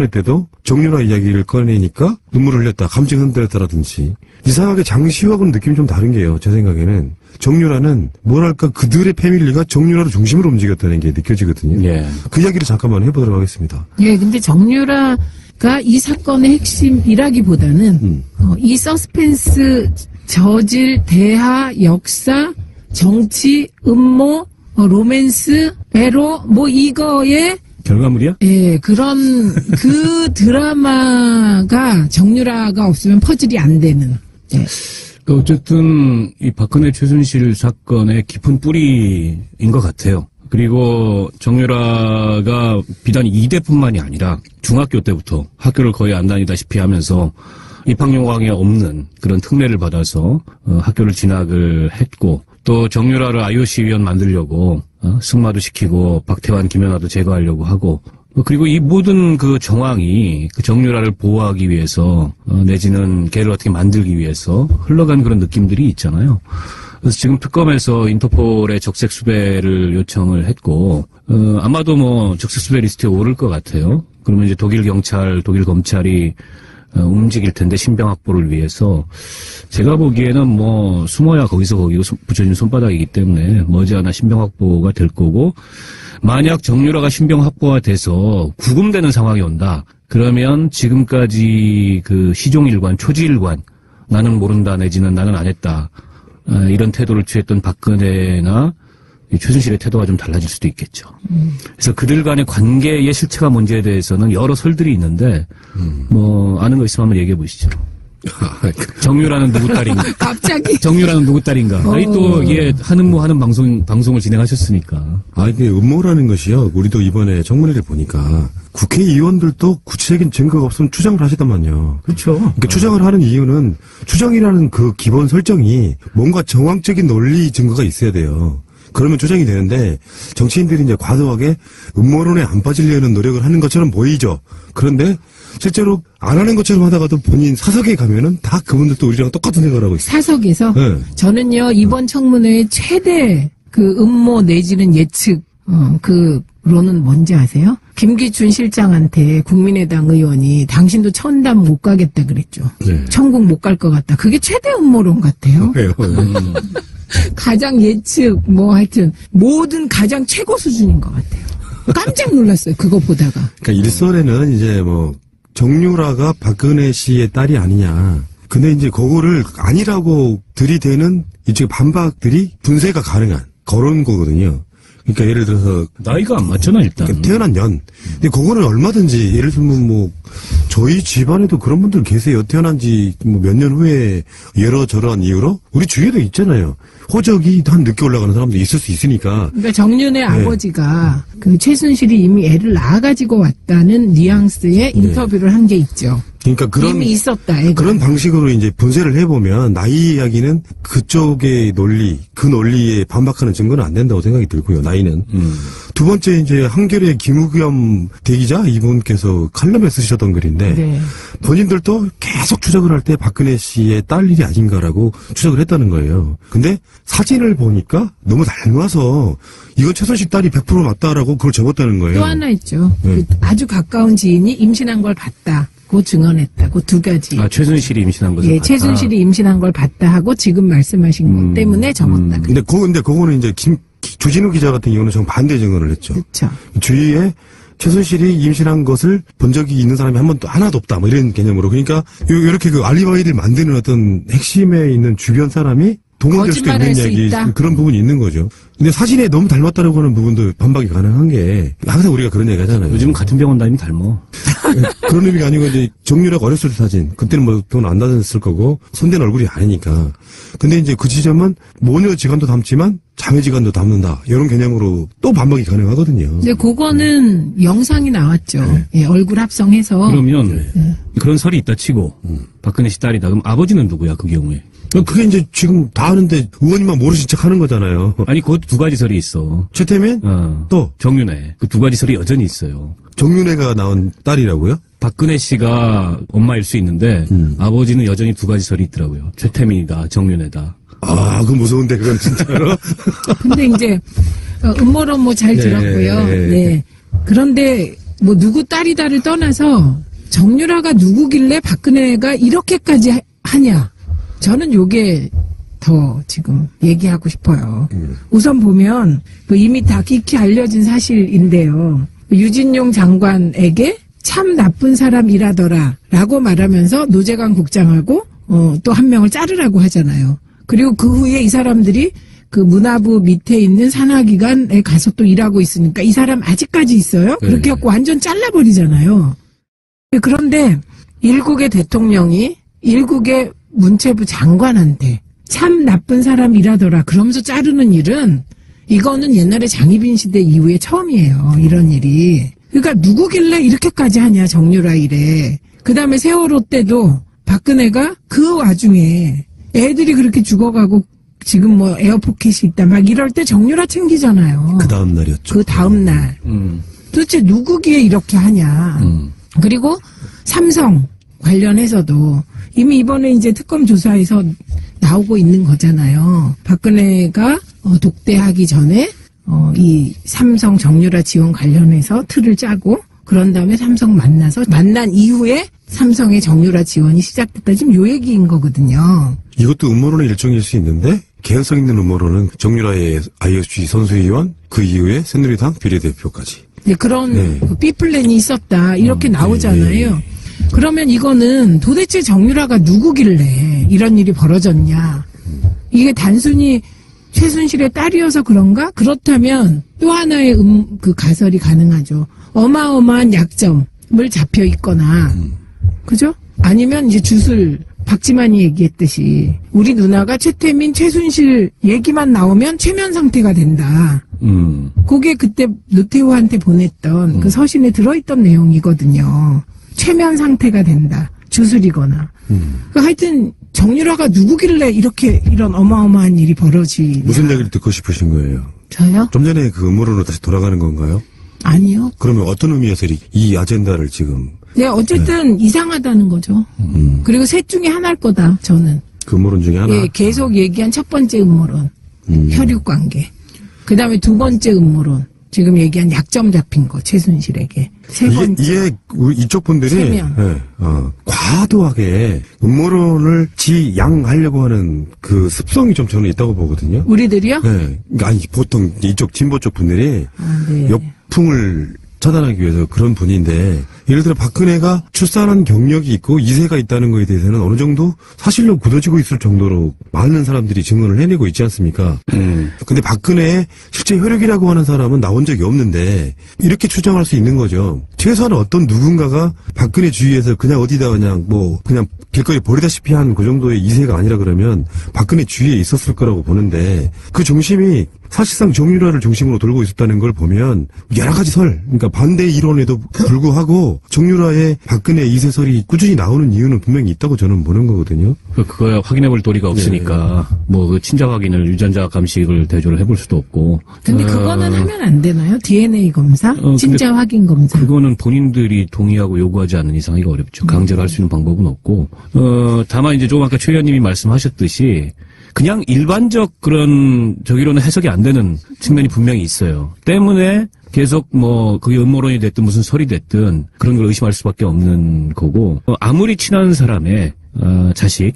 때도 정유라 이야기를 꺼내니까 눈물을 흘렸다, 감정 흔들렸다라든지 이상하게 장시호하고는 느낌이 좀 다른 게요. 제 생각에는 정유라는 뭐랄까 그들의 패밀리가 정유라를 중심으로 움직였다는 게 느껴지거든요. 예. 그 이야기를 잠깐만 해보도록 하겠습니다. 예, 근데 정유라가 이 사건의 핵심이라기보다는 이 서스펜스 저질 대하 역사 정치 음모 로맨스 에로 뭐 이거에 결과물이야? 예, 그런 그 드라마가 정유라가 없으면 퍼즐이 안 되는. 예. 어쨌든 이 박근혜 최순실 사건의 깊은 뿌리인 것 같아요. 그리고 정유라가 비단 이대뿐만이 아니라 중학교 때부터 학교를 거의 안 다니다시피 하면서 입학요강에 없는 그런 특례를 받아서 학교를 진학을 했고, 또 정유라를 IOC 위원 만들려고 승마도 시키고 박태환, 김연아도 제거하려고 하고, 그리고 이 모든 그 정황이 그 정유라를 보호하기 위해서 내지는 걔를 어떻게 만들기 위해서 흘러간 그런 느낌들이 있잖아요. 그래서 지금 특검에서 인터폴에 적색 수배를 요청을 했고, 아마도 뭐 적색 수배 리스트에 오를 것 같아요. 그러면 이제 독일 경찰, 독일 검찰이 움직일 텐데, 신병 확보를 위해서. 제가 보기에는 뭐 숨어야 거기서 거기고 붙여진 손바닥이기 때문에 머지않아 신병 확보가 될 거고, 만약 정유라가 신병 확보가 돼서 구금되는 상황이 온다, 그러면 지금까지 그 시종일관, 초지일관, 나는 모른다 내지는 나는 안 했다, 이런 태도를 취했던 박근혜나 최순실의 태도가 좀 달라질 수도 있겠죠. 그래서 그들 간의 관계의 실체가 뭔지에 대해서는 여러 설들이 있는데, 뭐 아는 거 있으면 한번 얘기해 보시죠. 정유라는 누구 딸인가? 갑자기. 정유라는 누구 딸인가? 아니 또 이게 하는 뭐 하는 방송을 진행하셨으니까. 아, 이게 음모라는 것이요. 우리도 이번에 청문회를 보니까 국회의원들도 구체적인 증거가 없으면 추정을 하시더만요. 그렇죠. 그러니까 추정을 하는 이유는 추정이라는 그 기본 설정이 뭔가 정황적인 논리 증거가 있어야 돼요. 그러면 추정이 되는데, 정치인들이 이제 과도하게 음모론에 안 빠지려는 노력을 하는 것처럼 보이죠. 그런데 실제로 안 하는 것처럼 하다가도 본인 사석에 가면은 다 그분들도 우리랑 똑같은 생각을 하고 있어요. 사석에서? 네. 저는요, 이번 청문회의 최대 그 음모 내지는 예측, 그로는 뭔지 아세요? 김기춘 실장한테 국민의당 의원이 당신도 천담 못 가겠다 그랬죠. 네. 천국 못 갈 것 같다. 그게 최대 음모론 같아요. 왜요? 가장 예측, 뭐 하여튼, 모든 가장 최고 수준인 것 같아요. 깜짝 놀랐어요, 그거 보다가. 그러니까 일설에는 이제 뭐 정유라가 박근혜 씨의 딸이 아니냐. 근데 이제 그거를 아니라고 들이대는 이쪽 반박들이 분쇄가 가능한 그런 거거든요. 그러니까 예를 들어서 나이가 안 맞잖아 일단. 그러니까 태어난 년. 근데 그거는 얼마든지 예를 들면 뭐 저희 집안에도 그런 분들 계세요. 태어난 지 뭐 몇 년 후에 여러저러한 이유로 우리 주위에도 있잖아요. 호적이 한 늦게 올라가는 사람도 있을 수 있으니까. 그러니까 정윤의 아버지가 그 최순실이 이미 애를 낳아가지고 왔다는 뉘앙스의 인터뷰를 한 게 있죠. 그러니까 그런 이미 있었다. 애가. 그런 방식으로 이제 분쇄를 해보면 나이 이야기는 그쪽의 논리, 그 논리에 반박하는 증거는 안 된다고 생각이 들고요. 나이는. 두 번째 이제 한겨레 김우겸 대기자 이분께서 칼럼에 쓰셨던 글인데 네. 본인들도 계속 추적을 할 때 박근혜 씨의 딸 일이 아닌가라고 추적을 했다는 거예요. 근데 사진을 보니까 너무 닮아서 이건 최순실 딸이 100% 맞다라고 그걸 적었다는 거예요. 또 하나 있죠. 네. 그 아주 가까운 지인이 임신한 걸 봤다. 고 증언했다. 그 두 가지. 아, 최순실이 임신한 것을 예, 봤다. 최순실이 임신한 걸 봤다 하고 지금 말씀하신 것 때문에 적었다. 근데 그거는 이제 조진우 기자 같은 경우는 정반대 증언을 했죠. 그렇죠. 주위에 최순실이 임신한 것을 본 적이 있는 사람이 한 번도 하나도 없다. 뭐 이런 개념으로. 그러니까 이렇게 그 알리바이를 만드는 어떤 핵심에 있는 주변 사람이 동원될 수도 있는 거짓말할 수 이야기, 있다. 그런 부분이 있는 거죠. 근데 사진에 너무 닮았다라고 하는 부분도 반박이 가능한 게 항상 우리가 그런 얘기 하잖아요. 요즘 같은 병원 다니면 닮어. 그런 의미가 아니고 이제 정유라가 어렸을 때 사진, 그때는 뭐 돈 안 다녔을 거고 손댄 얼굴이 아니니까. 근데 이제 그 지점은 모녀 지간도 닮지만 자매 지간도 닮는다, 이런 개념으로 또 반박이 가능하거든요. 근데 그거는 영상이 나왔죠. 예, 얼굴 합성해서. 그러면 그런 설이 있다 치고 박근혜 씨 딸이다. 그럼 아버지는 누구야 그 경우에? 그게 이제 지금 다 아는데 의원님만 모르신 척 하는 거잖아요. 아니 그것도 두 가지 설이 있어. 최태민? 또 정윤회. 그 두 가지 설이 여전히 있어요. 정윤회가 낳은 딸이라고요? 박근혜 씨가 엄마일 수 있는데 아버지는 여전히 두 가지 설이 있더라고요. 최태민이다, 정윤회다. 아, 그건 무서운데 그건 진짜로. 근데 이제 음모론 뭐 잘 네, 들었고요. 네. 네. 그런데 뭐 누구 딸이다를 떠나서 정유라가 누구길래 박근혜가 이렇게까지 하냐. 저는 요게 더 지금 얘기하고 싶어요. 우선 보면 이미 다 익히 알려진 사실인데요. 유진용 장관에게 참 나쁜 사람이라더라 라고 말하면서 노재관 국장하고 또 한 명을 자르라고 하잖아요. 그리고 그 후에 이 사람들이 그 문화부 밑에 있는 산하기관에 가서 또 일하고 있으니까 이 사람 아직까지 있어요? 네. 그렇게 갖고 완전 잘라버리잖아요. 그런데 일국의 대통령이 일국의 문체부 장관한테 참 나쁜 사람이라더라 그러면서 자르는 일은 이거는 옛날에 장희빈 시대 이후에 처음이에요. 이런 일이. 그러니까 누구길래 이렇게까지 하냐 정유라 일에. 그다음에 세월호 때도 박근혜가 그 와중에 애들이 그렇게 죽어가고 지금 뭐 에어포켓이 있다 막 이럴 때 정유라 챙기잖아요. 그 다음 날이었죠. 그 다음 날. 도대체 누구기에 이렇게 하냐. 그리고 삼성 관련해서도 이미 이번에 이제 특검 조사에서 나오고 있는 거잖아요. 박근혜가 독대하기 전에 이 삼성 정유라 지원 관련해서 틀을 짜고 그런 다음에 삼성 만나서 만난 이후에 삼성의 정유라 지원이 시작됐다. 지금 요 얘기인 거거든요. 이것도 음모론의 일종일 수 있는데 개연성 있는 음모론은 정유라의 IOC 선수위원 그 이후에 새누리당 비례대표까지. 네, 그런 네. B플랜이 있었다. 이렇게 나오잖아요. 네. 그러면 이거는 도대체 정유라가 누구길래 이런 일이 벌어졌냐. 이게 단순히 최순실의 딸이어서 그런가? 그렇다면 또 하나의 그 가설이 가능하죠. 어마어마한 약점을 잡혀 있거나, 그죠? 아니면 이제 주술, 박지만이 얘기했듯이 우리 누나가 최태민, 최순실 얘기만 나오면 최면 상태가 된다. 그게 그때 노태우한테 보냈던 그 서신에 들어있던 내용이거든요. 최면 상태가 된다. 주술이거나. 하여튼 정유라가 누구길래 이런 어마어마한 일이 벌어지냐. 무슨 얘기를 듣고 싶으신 거예요? 저요? 좀 전에 그 음모론으로 다시 돌아가는 건가요? 아니요. 그러면 어떤 의미에서 이 아젠다를 지금 네, 어쨌든 이상하다는 거죠. 그리고 셋 중에 하나일 거다, 저는. 그 음모론 중에 하나? 예, 계속 얘기한 첫 번째 음모론. 혈육 관계. 그 다음에 두 번째 음모론. 지금 얘기한 약점 잡힌 거, 최순실에게. 세 번째. 이게 이쪽 분들이 세면. 예, 과도하게 음모론을 지양하려고 하는 그 습성이 좀 저는 있다고 보거든요. 우리들이요? 네. 그러니까 아니 보통 이쪽 진보 쪽 분들이 아, 네. 역풍을 차단하기 위해서 그런 분인데 예를 들어 박근혜가 출산한 경력이 있고 이세가 있다는 거에 대해서는 어느 정도 사실로 굳어지고 있을 정도로 많은 사람들이 증언을 해내고 있지 않습니까? 근데 박근혜의 실제 혈육이라고 하는 사람은 나온 적이 없는데 이렇게 추정할 수 있는 거죠. 최소한 어떤 누군가가 박근혜 주위에서 그냥 어디다 그냥 길거리 버리다시피 한 그 정도의 이세가 아니라 그러면 박근혜 주위에 있었을 거라고 보는데 그 중심이 사실상 정유라를 중심으로 돌고 있었다는 걸 보면 여러 가지 그러니까 반대 이론에도 불구하고 정유라의 박근혜 이세설이 꾸준히 나오는 이유는 분명히 있다고 저는 보는 거거든요. 그거야 확인해볼 도리가 없으니까 뭐 그 친자 확인을 유전자 감식을 대조를 해볼 수도 없고. 근데 그거는 하면 안 되나요? DNA 검사? 근데 진짜 확인 검사? 그거는 본인들이 동의하고 요구하지 않는 이상 이거 어렵죠. 강제로 할 수 있는 방법은 없고. 다만 이제 조금 아까 최 의원님이 말씀하셨듯이 그냥 일반적 그런 저기로는 해석이 안 되는 측면이 분명히 있어요. 때문에 계속 뭐 그게 음모론이 됐든 무슨 설이 됐든 그런 걸 의심할 수밖에 없는 거고 아무리 친한 사람의 자식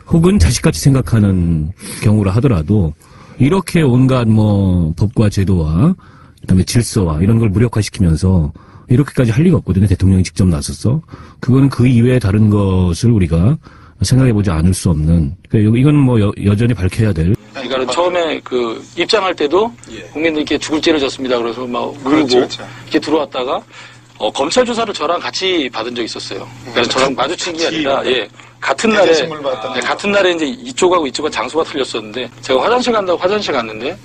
혹은 자식같이 생각하는 경우라 하더라도 이렇게 온갖 뭐 법과 제도와 그다음에 질서와 이런 걸 무력화시키면서 이렇게까지 할 리가 없거든요. 대통령이 직접 나서서 그거는 그 이외에 다른 것을 우리가 생각해보지 않을 수 없는. 그러니까 이건 뭐 여전히 밝혀야 될. 그러니까 처음에 그 입장할 때도 국민들께 죽을 죄를 졌습니다. 그래서 막 울고 이렇게 들어왔다가 검찰 조사를 저랑 같이 받은 적이 있었어요. 그래서 저랑 마주친 게 아니라 같은 날에 이제 이쪽하고 이쪽은 장소가 틀렸었는데 제가 화장실 간다고 화장실 갔는데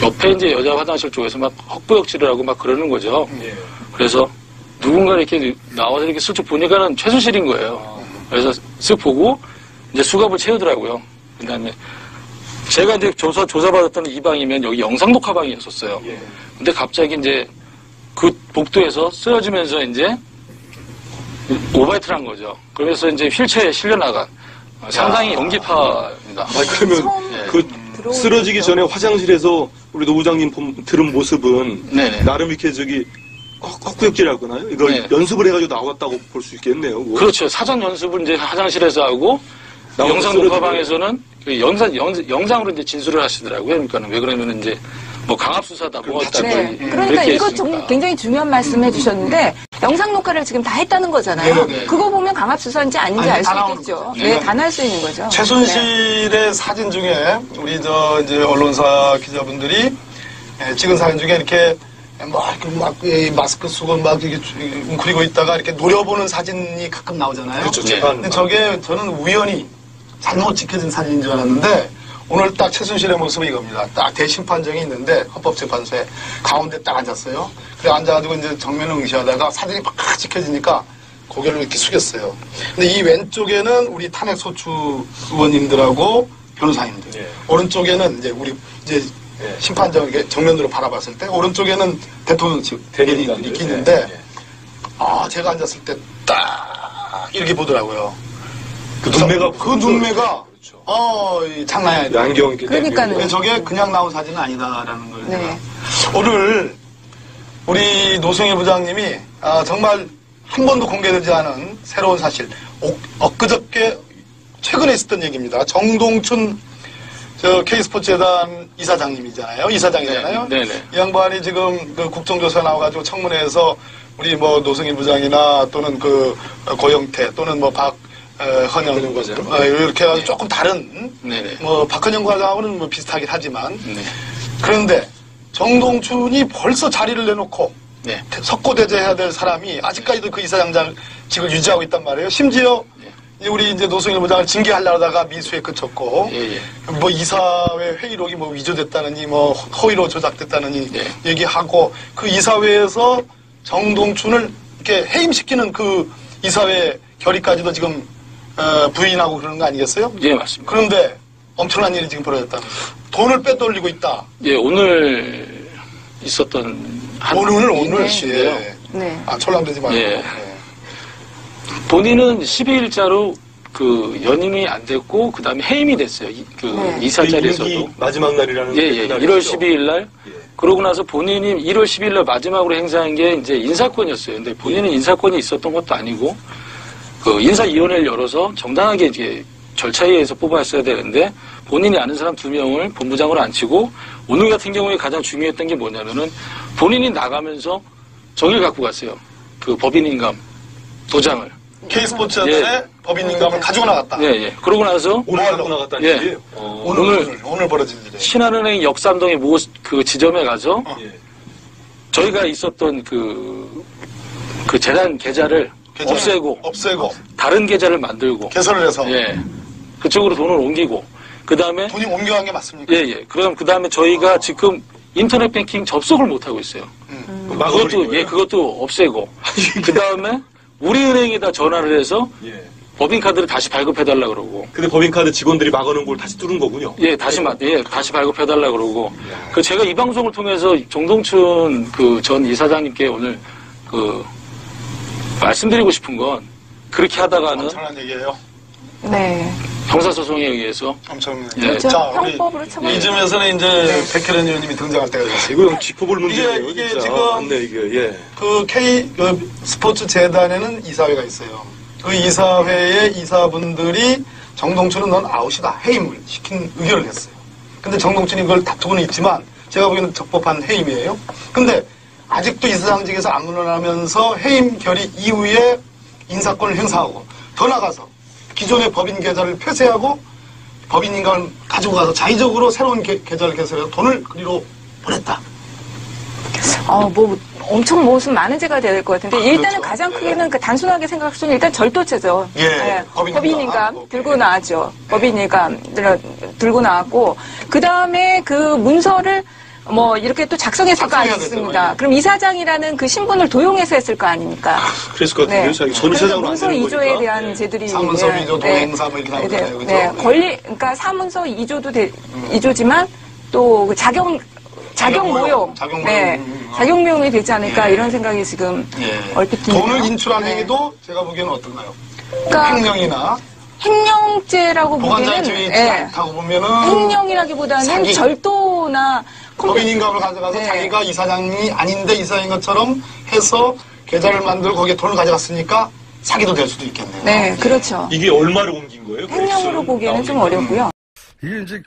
옆에 이제 여자 화장실 쪽에서 막 헛구역질을 하고 막 그러는 거죠. 그래서 누군가 이렇게 나와서 이렇게 슬쩍 보니까는 최순실인 거예요. 그래서 쓱 보고 이제 수갑을 채우더라고요. 그다음에 제가 이제 조사받았던 이 방이면 여기 영상 녹화 방이었었어요. 근데 갑자기 이제 그 복도에서 쓰러지면서 이제 오바이트를 한 거죠. 그러면서 이제 휠체어에 실려 나간 상당히 연기파입니다. 그러면 그 쓰러지기 전에 화장실에서 우리 노 부장님 들은 모습은 네네. 나름 이렇게 헛구역질이라고 하나요? 이걸 네. 연습을 해가지고 나왔다고 볼 수 있겠네요. 그거. 그렇죠. 사전 연습을 이제 화장실에서 하고 나와서 영상 쓰러지고. 녹화방에서는 그 영상으로 이제 진술을 하시더라고요. 그러니까는 왜 그러면은 이제 뭐 강압수사다 뭐였다 네. 뭐 그러니까 이렇게 이거 했으니까. 굉장히 중요한 말씀 해주셨는데 영상 녹화를 지금 다 했다는 거잖아요. 네, 네. 그거 보면 강압수사인지 아닌지 아니, 알 수 다 나오는 있겠죠. 거죠. 네, 다 날 수 있는 거죠. 최순실의 사진 중에 우리 이제 언론사 기자분들이 찍은 사진 중에 이렇게 이 마스크 쓰고 막 이렇게 웅크리고 있다가 이렇게 노려보는 사진이 가끔 나오잖아요. 그렇죠. 네. 근데 저게 저는 우연히 잘못 찍혀진 사진인 줄 알았는데 오늘 딱 최순실의 모습은 이겁니다. 딱 대심판정이 있는데 헌법재판소에 가운데 딱 앉았어요. 그래 앉아가지고 이제 정면을 응시하다가 사진이 막 찍혀지니까 고개를 이렇게 숙였어요. 근데 이 왼쪽에는 우리 탄핵 소추 의원님들하고 변호사님들, 예. 오른쪽에는 이제 우리 이제 예. 심판정 이렇게 정면으로 바라봤을 때 오른쪽에는 대통령 측 대리인들이 이렇게 있는데 제가 앉았을 때 딱 이렇게 보더라고요. 그 눈매가 그 눈매가 그렇죠. 이 장난이 아니다. 안경 이렇게 그러니까는. 근데 저게 그냥 나온 사진은 아니다라는 걸 네. 제가 오늘 우리 노승희 부장님이 정말 한 번도 공개되지 않은 새로운 사실 엊그저께 최근에 있었던 얘기입니다. 정동춘 K스포츠재단 이사장님이잖아요. 이사장이잖아요. 네, 네. 이 양반이 지금 그 국정조사 나와가지고 청문회에서 우리 뭐 노승희 부장이나 또는 그 고영태 또는 뭐 박헌영 과장. 이렇게 해가지고 조금 다른 네네. 뭐 박헌영 과장하고는 뭐 비슷하긴 하지만 네. 그런데 정동춘이 벌써 자리를 내놓고 네. 석고대죄해야 될 사람이 아직까지도 그 이사장직을 유지하고 있단 말이에요. 심지어 우리 이제 노승일 부장을 징계하려다가 미수에 그쳤고, 예. 뭐 이사회 회의록이 뭐 위조됐다느니, 뭐 허위로 조작됐다느니 예. 얘기하고, 그 이사회에서 정동춘을 이렇게 해임시키는 그 이사회 결의까지도 지금 부인하고 그러는 거 아니겠어요? 예, 맞습니다. 그런데 엄청난 일이 지금 벌어졌다는 거예요. 돈을 빼돌리고 있다. 예, 오늘 있었던 오늘 네. 시에. 네. 촐랑대지 말고. 예. 네. 본인은 12일자로 그 연임이 안 됐고 그다음에 해임이 됐어요. 네. 이사 임기 자리에서도. 마지막 날이라는 예. 그날이죠. 1월 12일 날. 예. 그러고 나서 본인이 1월 12일 날 마지막으로 행사한 게 이제 인사권이었어요. 근데 본인은 인사권이 있었던 것도 아니고 그 인사위원회를 열어서 정당하게 이제 절차에 의해서 뽑았어야 되는데 본인이 아는 사람 2명을 본부장으로 앉히고 오늘 같은 경우에 가장 중요했던 게 뭐냐면은 본인이 나가면서 정의를 갖고 갔어요. 그 법인인감 도장을. K스포츠재단의 예. 법인인감을 가지고 나갔다. 예. 그러고 나서 오늘 갖고 나갔다는 예. 얘기예요. 오늘 벌어진 일이에요. 신한은행 역삼동의 그 지점에 가서 예. 저희가 있었던 그 재단 계좌를 없애고 다른 계좌를 만들고 개설을 해서 예. 그쪽으로 돈을 옮기고 그다음에 돈이 옮겨간 게 맞습니까? 예. 그럼 그다음에 저희가 지금 인터넷 뱅킹 접속을 못 하고 있어요. 그것도 없애고 그다음에 우리은행에다 전화를 해서 예. 법인카드를 다시 발급해달라 그러고 근데 법인카드 직원들이 막아놓은 걸 다시 뚫은 거군요. 다시 발급해달라 그러고 그 제가 이 방송을 통해서 정동춘 그 전 이사장님께 오늘 그 말씀드리고 싶은 건 그렇게 하다가는 엄청난 얘기예요. 네. 형사소송에 의해서 엄청난 예. 얘기. 그렇죠. 자, 우리 형법으로 처벌. 이쯤에서는 이제 백혜련 의원님이 등장할 때가 됐어요. 이거 짚어볼 문제예요. 이게 진짜. 지금 맞네, 이게. 예. 그 스포츠 재단에는 이사회가 있어요. 그 이사회의 이사분들이 정동춘은 넌 아웃이다. 해임을 시킨 의결을 했어요. 근데 정동춘이 그걸 다투고는 있지만 제가 보기에는 적법한 해임이에요. 근데 아직도 이사장직에서 안 물러나면서 해임 결의 이후에 인사권을 행사하고 더 나가서 기존의 법인 계좌를 폐쇄하고 법인인감을 가지고 가서 자의적으로 새로운 계좌를 개설해서 돈을 그리로 보냈다. 뭐 엄청 무슨 많은 죄가 돼야 될 것 같은데 일단은 그렇죠. 가장 크게는 그 단순하게 생각할 수는 일단 절도죄죠. 예, 법인인감 오케이. 들고 나왔죠. 법인인감 들고 나왔고 그 다음에 그 문서를 뭐 이렇게 또 작성했을 거 작성해야 아닙니까? 되죠. 그럼 이사장이라는 그 신분을 도용해서 했을 거 아닙니까? 그랬을 것 같은데요. 자기 전 그래서 이사장으로 안 문서 되는 이조에 거니까. 대한 예. 죄들이 사문서 위조, 동행사 뭐 이렇게 나오잖아요. 그죠? 네, 그러니까 사문서 이조도 이조지만 또그 자경 모용, 자경 모용. 네, 자경 모용이 되지 않을까 이런 생각이 지금 얼핏 드네요. 돈을 인출한 네. 행위도 제가 보기에는 어떤가요? 그러니까 횡령이나 횡령죄라고 보관자의 보기에는 죄에 있지 않다고 보면은 횡령이라기보다는 사기. 절도나 법인인감을 가져가서 네. 자기가 이사장이 아닌데 이사인 것처럼 해서 계좌를 만들고 거기에 돈을 가져갔으니까 사기도 될 수도 있겠네요. 네, 그렇죠. 이게 얼마를 옮긴 거예요? 횡령으로 보기에는 좀 나오는 어렵고요. 이게 이제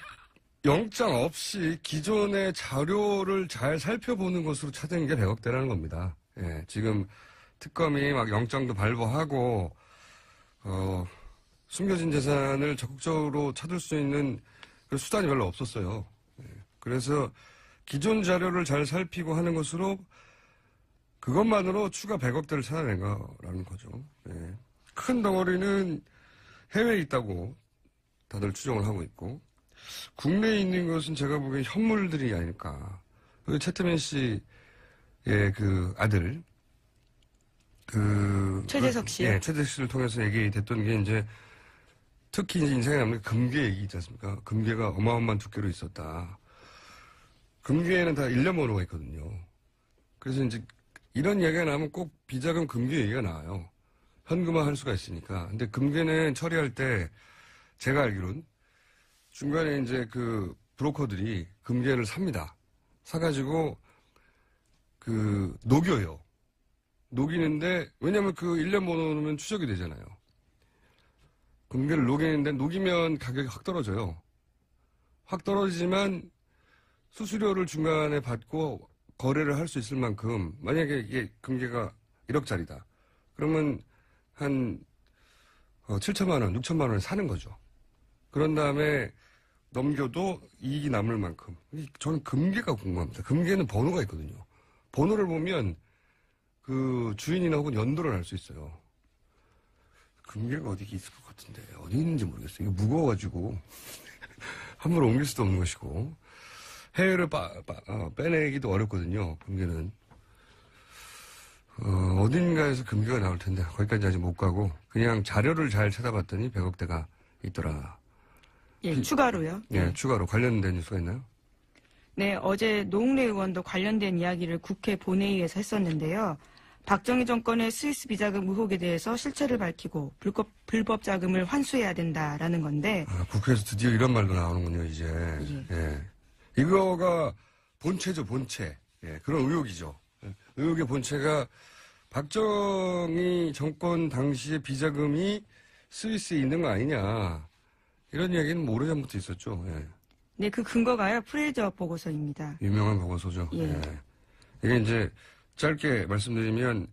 영장 없이 기존의 자료를 잘 살펴보는 것으로 찾은 게 100억대라는 겁니다. 예, 지금 특검이 막 영장도 발부하고, 숨겨진 재산을 적극적으로 찾을 수 있는 그 수단이 별로 없었어요. 예, 그래서 기존 자료를 잘 살피고 하는 것으로 그것만으로 추가 100억대를 찾아낸 거라는 거죠. 예. 큰 덩어리는 해외에 있다고 다들 추정을 하고 있고, 국내에 있는 것은 제가 보기엔 현물들이 아닐까. 그 최태민 씨의 그 아들, 최재석 씨요? 예, 최재석 씨를 통해서 얘기됐던 게 이제 특히 이제 인생에 남는 금괴 얘기 있지 않습니까? 금괴가 어마어마한 두께로 있었다. 금괴에는 다 1년 번호가 있거든요. 그래서 이제 이런 얘기가 나오면 꼭 비자금 금괴 얘기가 나와요. 현금화 할 수가 있으니까. 근데 금괴는 처리할 때 제가 알기로는 중간에 이제 그 브로커들이 금괴를 삽니다. 사가지고 녹여요. 녹이는데, 왜냐면 그 1년 번호면 추적이 되잖아요. 금괴를 녹이는데 녹이면 가격이 확 떨어져요. 확 떨어지지만 수수료를 중간에 받고 거래를 할 수 있을 만큼, 만약에 이게 금괴가 1억짜리다. 그러면 한 7천만 원, 6천만 원에 사는 거죠. 그런 다음에 넘겨도 이익이 남을 만큼. 저는 금괴가 궁금합니다. 금괴는 번호가 있거든요. 번호를 보면 그 주인이나 혹은 연도를 알 수 있어요. 금괴가 어디 있을 것 같은데 어디 있는지 모르겠어요. 이게 무거워가지고 함부로 옮길 수도 없는 것이고 해외를 빼내기도 어렵거든요. 금괴는 어딘가에서 금괴가 나올 텐데 거기까지 아직 못 가고 그냥 자료를 잘 찾아봤더니 100억대가 있더라. 예, 추가로요. 예, 추가로 관련된 뉴스가 있나요? 네, 어제 노웅래 의원도 관련된 이야기를 국회 본회의에서 했었는데요. 박정희 정권의 스위스 비자금 의혹에 대해서 실체를 밝히고 불법 자금을 환수해야 된다라는 건데. 국회에서 드디어 이런 말도 나오는군요, 이제. 예. 이거가 본체죠, 본체. 예, 그런 의혹이죠. 의혹의 본체가 박정희 정권 당시의 비자금이 스위스에 있는 거 아니냐. 이런 이야기는 뭐 오래전부터 있었죠. 예. 네, 그 근거가요. 프레이저 보고서입니다. 유명한 보고서죠. 예. 예. 이게 이제 짧게 말씀드리면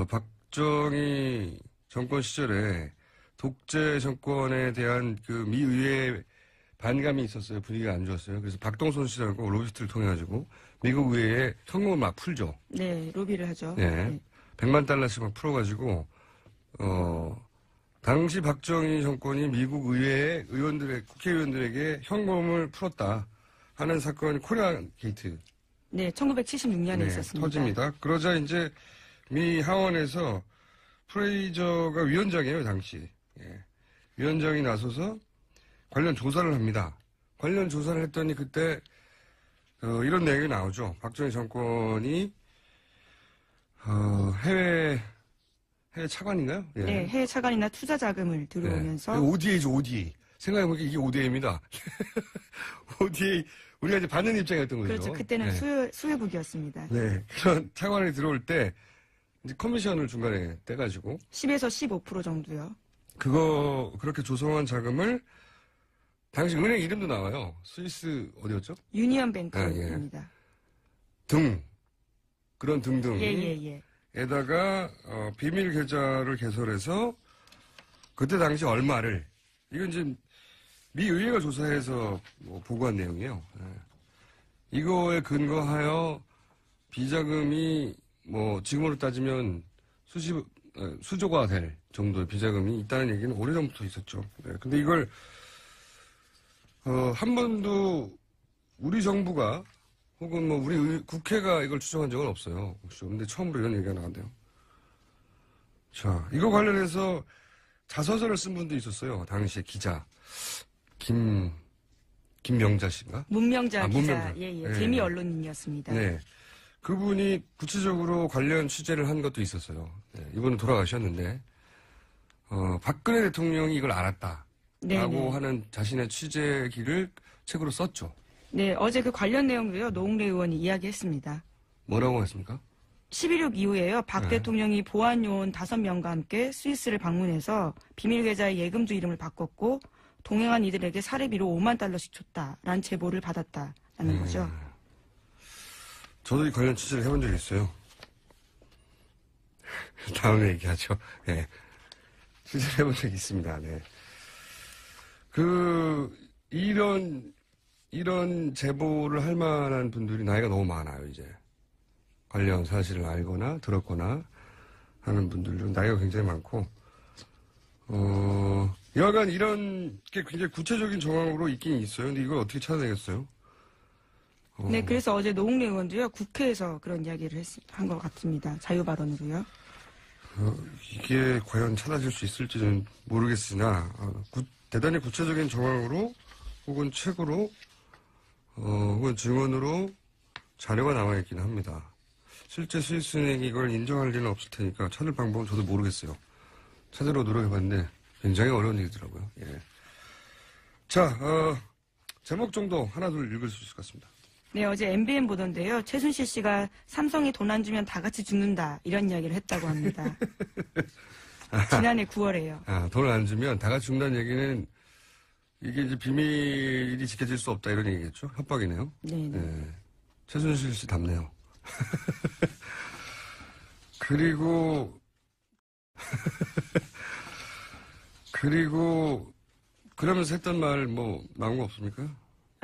박정희 정권 시절에 독재 정권에 대한 그 미 의회의 반감이 있었어요. 분위기가 안 좋았어요. 그래서 박동선 씨라고 로비스트를 통해 가지고 미국 의회에 현금을 막 풀죠. 네, 로비를 하죠. 예. 네. 100만 달러씩 막 풀어가지고 당시 박정희 정권이 미국 의회의 국회의원들에게 현금을 풀었다 하는 사건이 코리아 게이트. 네, 1976년에 네, 있었습니다. 터집니다. 그러자 이제 미 하원에서 프레이저가 위원장이에요, 당시. 예. 위원장이 나서서 관련 조사를 합니다. 관련 조사를 했더니 그때 이런 내용이 나오죠. 박정희 정권이 해외 차관인가요? 예. 네, 해외 차관이나 투자 자금을 들어오면서. 네. ODA죠, ODA. 생각해보니까 이게 ODA입니다. ODA, 우리가 이제 받는 입장이었던 거죠. 그렇죠. 그때는 네. 수혜국이었습니다. 네. 그런 차관이 들어올 때, 이제 커미션을 중간에 떼가지고. 10에서 15% 정도요. 그렇게 조성한 자금을, 당시 은행 이름도 나와요. 스위스, 어디였죠? 유니언 뱅크입니다. 그런 등등. 예. 에다가, 비밀 계좌를 개설해서, 그때 당시 얼마를, 이건 이제, 미 의회가 조사해서 보고한 내용이에요. 예. 이거에 근거하여 비자금이 지금으로 따지면 수조가 될 정도의 비자금이 있다는 얘기는 오래전부터 있었죠. 네. 근데 이걸 한 번도 우리 정부가 혹은 우리 국회가 이걸 추정한 적은 없어요. 근데 처음으로 이런 얘기가 나왔네요. 자, 이거 관련해서 자서전을 쓴 분도 있었어요. 당시에 기자. 김명자 씨인가? 문명자 기자. 문명자. 예. 네. 재미 언론인이었습니다. 네. 그분이 구체적으로 관련 취재를 한 것도 있었어요. 네. 이분은 돌아가셨는데, 박근혜 대통령이 이걸 알았다. 네네. 라고 하는 자신의 취재기를 책으로 썼죠. 네, 어제 그 관련 내용도요, 노웅래 의원이 이야기했습니다. 뭐라고 했습니까? 11.6 이후에요. 박 네. 대통령이 보안요원 5명과 함께 스위스를 방문해서 비밀 계좌의 예금주 이름을 바꿨고 동행한 이들에게 사례비로 $50,000씩 줬다라는 제보를 받았다라는 거죠. 저도 이 관련 취재를 해본 적이 있어요. 다음에 얘기하죠. 네. 취재를 해본 적이 있습니다. 네. 이런 제보를 할 만한 분들이 나이가 너무 많아요, 이제. 관련 사실을 알거나 들었거나 하는 분들은 나이가 굉장히 많고, 여하간 이런 게 굉장히 구체적인 정황으로 있긴 있어요. 근데 이걸 어떻게 찾아내겠어요? 네, 그래서 어제 노웅래 의원도요, 국회에서 그런 이야기를 한 것 같습니다. 자유발언으로요. 이게 과연 찾아질 수 있을지는 모르겠으나, 대단히 구체적인 정황으로 혹은 책으로, 혹은 증언으로 자료가 남아있긴 합니다. 실제 스위스은행이 이걸 인정할 리는 없을 테니까 찾을 방법은 저도 모르겠어요. 찾으러 노력해봤는데 굉장히 어려운 얘기더라고요. 예. 자, 제목 정도 하나 둘 읽을 수 있을 것 같습니다. 네, 어제 MBN 보던데요. 최순실 씨가 삼성이 돈 안 주면 다 같이 죽는다 이런 이야기를 했다고 합니다. 지난해 9월에요. 돈을 안 주면 다 같이 죽는다는 얘기는 이게 이제 비밀이 지켜질 수 없다 이런 얘기겠죠? 협박이네요. 네. 최순실 씨 답네요. 그리고 그러면서 했던 말 뭐 나온 거 없습니까?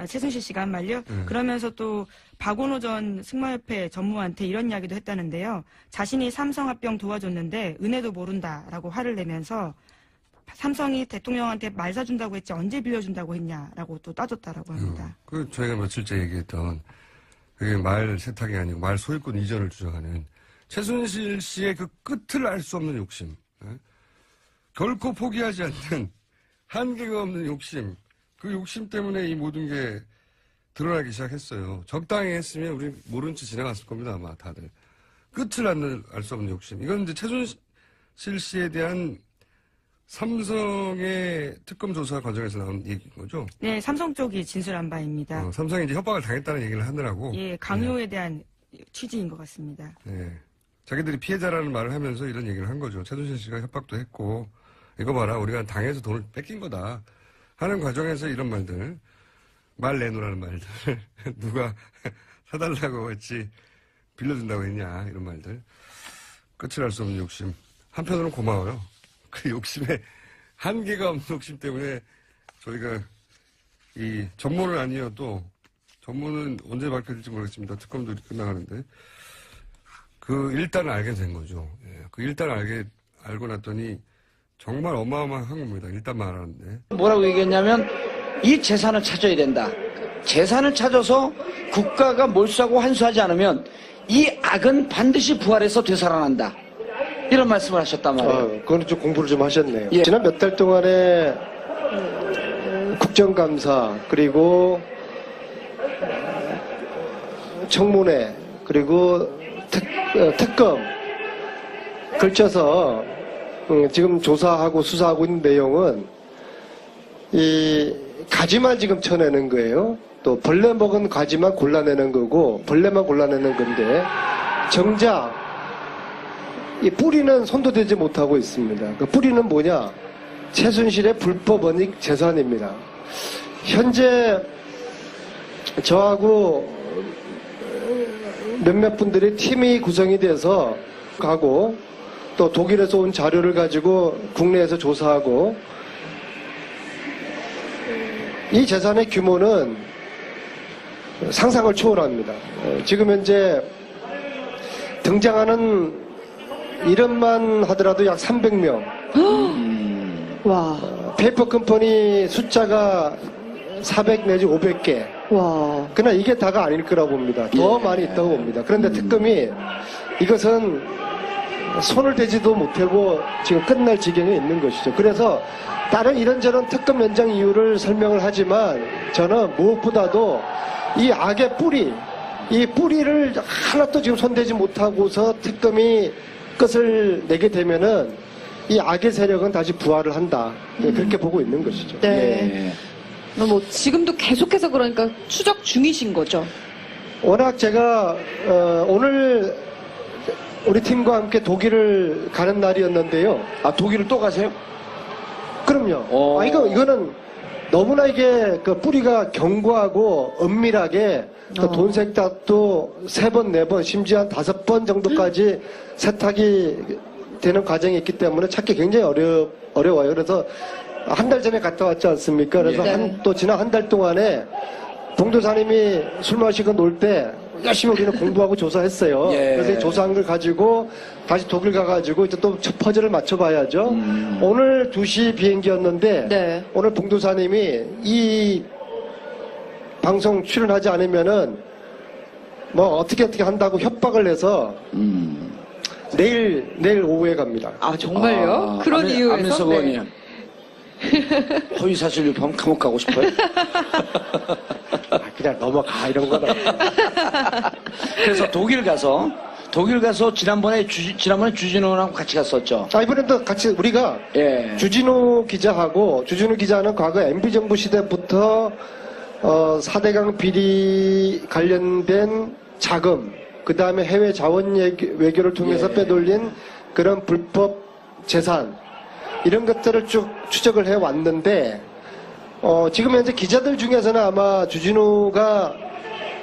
최순실 씨가 한 말요? 그러면서 또 박원호 전 승마협회 전무한테 이런 이야기도 했다는데요. 자신이 삼성합병 도와줬는데 은혜도 모른다라고 화를 내면서 삼성이 대통령한테 말 사준다고 했지 언제 빌려준다고 했냐라고 또 따졌다라고 합니다. 저희가 며칠째 얘기했던 그게 말 세탁이 아니고 말 소유권 이전을 주장하는 최순실 씨의 그 끝을 알 수 없는 욕심, 결코 포기하지 않는 한계가 없는 욕심, 그 욕심 때문에 이 모든 게 드러나기 시작했어요. 적당히 했으면 우리 모른 채 지나갔을 겁니다, 아마 다들. 끝을 알 수 없는 욕심. 이건 이제 최순실 씨에 대한 삼성의 특검 조사 과정에서 나온 얘기인 거죠? 네, 삼성 쪽이 진술한 바입니다. 삼성이 이제 협박을 당했다는 얘기를 하느라고. 예, 강요에 대한 취지인 것 같습니다. 네. 자기들이 피해자라는 말을 하면서 이런 얘기를 한 거죠. 최순실 씨가 협박도 했고, 이거 봐라, 우리가 당해서 돈을 뺏긴 거다. 하는 과정에서 이런 말들, 말 내놓으라는 말들, 누가 사달라고 했지, 빌려준다고 했냐, 이런 말들. 끝을 알 수 없는 욕심. 한편으로는 고마워요. 그 욕심에 한계가 없는 욕심 때문에 저희가 이 전문은 아니어도 전문은 언제 밝혀질지 모르겠습니다. 특검도 끝나가는데 일단 알게 된 거죠. 예, 일단 알고 났더니 정말 어마어마한 겁니다. 일단 말하는데 뭐라고 얘기했냐면 이 재산을 찾아야 된다. 재산을 찾아서 국가가 몰수하고 환수하지 않으면 이 악은 반드시 부활해서 되살아난다. 이런 말씀을 하셨단 말이에요. 그거는 좀 공부를 좀 하셨네요. 예. 지난 몇 달 동안에 국정감사 그리고 청문회 그리고 특검 걸쳐서 지금 조사하고 수사하고 있는 내용은 이 가지만 지금 쳐내는 거예요. 또 벌레 먹은 가지만 골라내는 거고 벌레만 골라내는 건데 정작 이 뿌리는 손도 대지 못하고 있습니다. 그 뿌리는 뭐냐? 최순실의 불법 원익 재산입니다. 현재 저하고 몇몇 분들이 팀이 구성이 돼서 가고 또 독일에서 온 자료를 가지고 국내에서 조사하고 이 재산의 규모는 상상을 초월합니다. 지금 현재 등장하는 이름만 하더라도 약 300명. 와. 페이퍼 컴퍼니 숫자가 400 내지 500개. 와. 그러나 이게 다가 아닐 거라고 봅니다. 더 많이 있다고 봅니다. 그런데 특검이 이것은 손을 대지도 못하고 지금 끝날 지경에 있는 것이죠. 그래서 다른 이런저런 특검 연장 이유를 설명을 하지만 저는 무엇보다도 이 악의 뿌리, 이 뿌리를 하나도 지금 손대지 못하고서 특검이 끝을 내게 되면은 이 악의 세력은 다시 부활을 한다. 그렇게 보고 있는 것이죠. 네. 뭐 지금도 계속해서 그러니까 추적 중이신 거죠? 워낙 제가 오늘 우리 팀과 함께 독일을 가는 날이었는데요. 아, 독일을 또 가세요? 그럼요. 이거는 너무나 이게 그 뿌리가 견고하고 은밀하게 또 돈 세탁도 3번, 4번, 심지어 한 5번 정도까지 세탁이 되는 과정이 있기 때문에 찾기 굉장히 어려워요. 그래서 한 달 전에 갔다 왔지 않습니까? 그래서 네. 또 지난 한 달 동안에 봉도사님이 술 마시고 놀 때 열심히 우리는 공부하고 조사했어요. 예. 그래서 이 조사한 걸 가지고 다시 독일 가가지고 이제 또 첫 퍼즐을 맞춰봐야죠. 오늘 2시 비행기였는데 네. 오늘 봉도사님이 이 방송 출연하지 않으면은 뭐 어떻게 한다고 협박을 해서 내일 오후에 갑니다. 아, 정말요? 그런 이유에서? 안민석 의원님. 허위사실 유포하면 감옥 가고 싶어요? 그냥 넘어가 이런 거는. 그래서 독일 가서 지난번에 주진우랑 같이 갔었죠. 이번에도 같이 우리가 예. 주진우 기자는 과거 MB정부 시대부터 4대강 비리 관련된 자금, 그 다음에 해외 자원 외교를 통해서 빼돌린 그런 불법 재산, 이런 것들을 쭉 추적을 해왔는데, 지금 현재 기자들 중에서는 아마 주진우가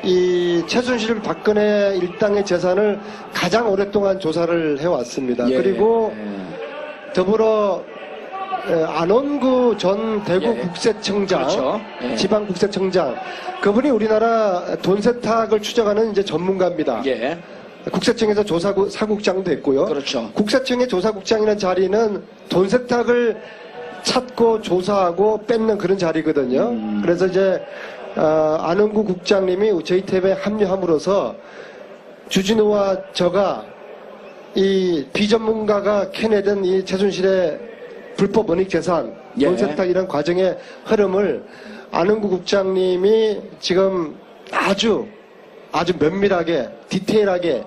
이 최순실 박근혜 일당의 재산을 가장 오랫동안 조사를 해왔습니다. 그리고 더불어 안원구 전 대구 국세청장, 그렇죠. 지방국세청장, 그분이 우리나라 돈 세탁을 추적하는 이제 전문가입니다. 국세청에서 사국장도 했고요. 그렇죠. 국세청의 조사국장이라는 자리는 돈 세탁을 찾고 조사하고 뺏는 그런 자리거든요. 그래서 이제 안원구 국장님이 저희 팀에 합류함으로써 주진우와 저가 이 비전문가가 캐내던 이 최순실의 불법 은닉 재산, 돈 세탁 이런 과정의 흐름을 안원구 국장님이 지금 아주 면밀하게, 디테일하게,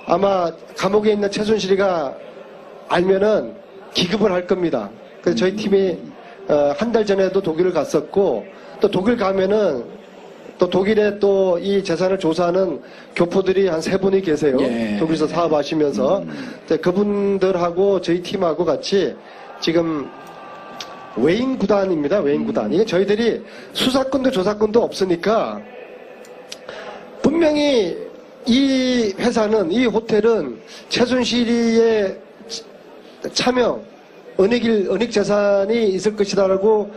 아마 감옥에 있는 최순실이가 알면은 기급을 할 겁니다. 그래서 저희 팀이 한 달 전에도 독일을 갔었고, 또 독일 가면은 또 독일에 또 이 재산을 조사하는 교포들이 한 3분이 계세요. 독일에서 사업하시면서. 그분들하고 저희 팀하고 같이 지금 외인 구단입니다. 외인 구단. 이게 저희들이 수사권도 조사권도 없으니까 분명히 이 회사는, 이 호텔은 최순실이의 차명, 은닉 재산이 있을 것이다라고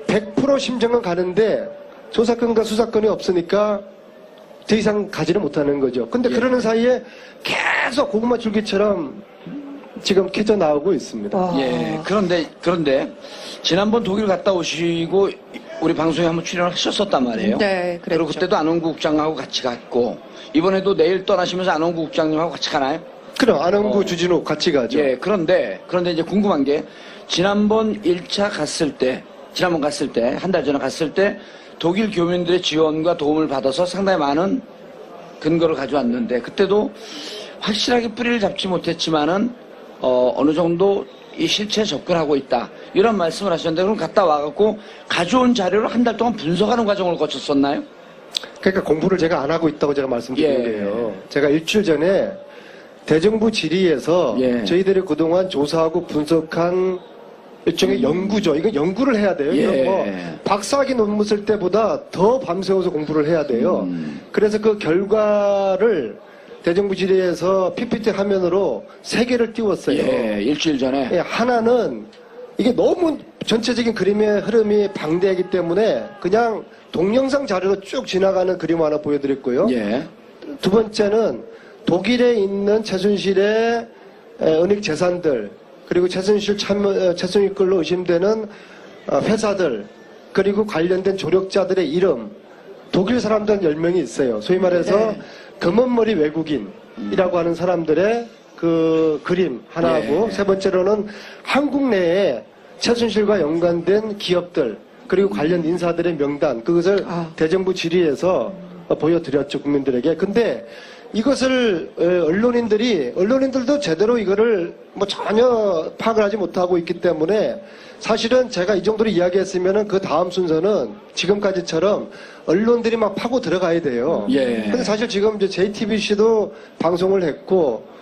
100% 심정은 가는데 조사권과 수사권이 없으니까 더 이상 가지를 못하는 거죠. 근데 그러는 사이에 계속 고구마 줄기처럼 지금 캐져 나오고 있습니다. 그런데 지난번 독일 갔다 오시고 우리 방송에 한번 출연하셨었단 말이에요. 네, 그랬죠. 그리고 그때도 안원구 국장하고 같이 갔고, 이번에도 내일 떠나시면서 안원구 국장님하고 같이 가나요? 그럼 안원구 주진우 같이 가죠. 그런데 이제 궁금한 게, 지난번 1차 갔을 때, 한 달 전에 갔을 때 독일 교민들의 지원과 도움을 받아서 상당히 많은 근거를 가져왔는데, 그때도 확실하게 뿌리를 잡지 못했지만은 어느 정도 이 실체에 접근하고 있다, 이런 말씀을 하셨는데, 그럼 갔다 와갖고 가져온 자료를 한 달 동안 분석하는 과정을 거쳤었나요? 그러니까 공부를 제가 안 하고 있다고 제가 말씀드린 거예요. 제가 일주일 전에 대정부 질의에서 저희들이 그동안 조사하고 분석한 일종의 연구죠. 이건 연구를 해야 돼요. 이건 뭐 박사학위 논문 쓸 때보다 더 밤새워서 공부를 해야 돼요. 그래서 그 결과를 대정부 질의에서 PPT 화면으로 3개를 띄웠어요. 일주일 전에. 하나는 이게 너무 전체적인 그림의 흐름이 방대하기 때문에 그냥 동영상 자료로 쭉 지나가는 그림 하나 보여드렸고요. 두 번째는 독일에 있는 최순실의 은닉 재산들, 그리고 최순실 걸로 의심되는 회사들, 그리고 관련된 조력자들의 이름, 독일 사람들 10명이 있어요. 소위 말해서 검은머리 외국인이라고 하는 사람들의 그 그림 하나하고, 세 번째로는 한국 내에 최순실과 연관된 기업들, 그리고 관련 인사들의 명단, 그것을 대정부 질의에서 보여드렸죠, 국민들에게. 근데 이것을 언론인들도 제대로 이거를 뭐 전혀 파악을 하지 못하고 있기 때문에 사실은 제가 이 정도로 이야기했으면은 그 다음 순서는 지금까지처럼 언론들이 막 파고 들어가야 돼요. 예. 근데 사실 지금 이제 JTBC도 방송을 했고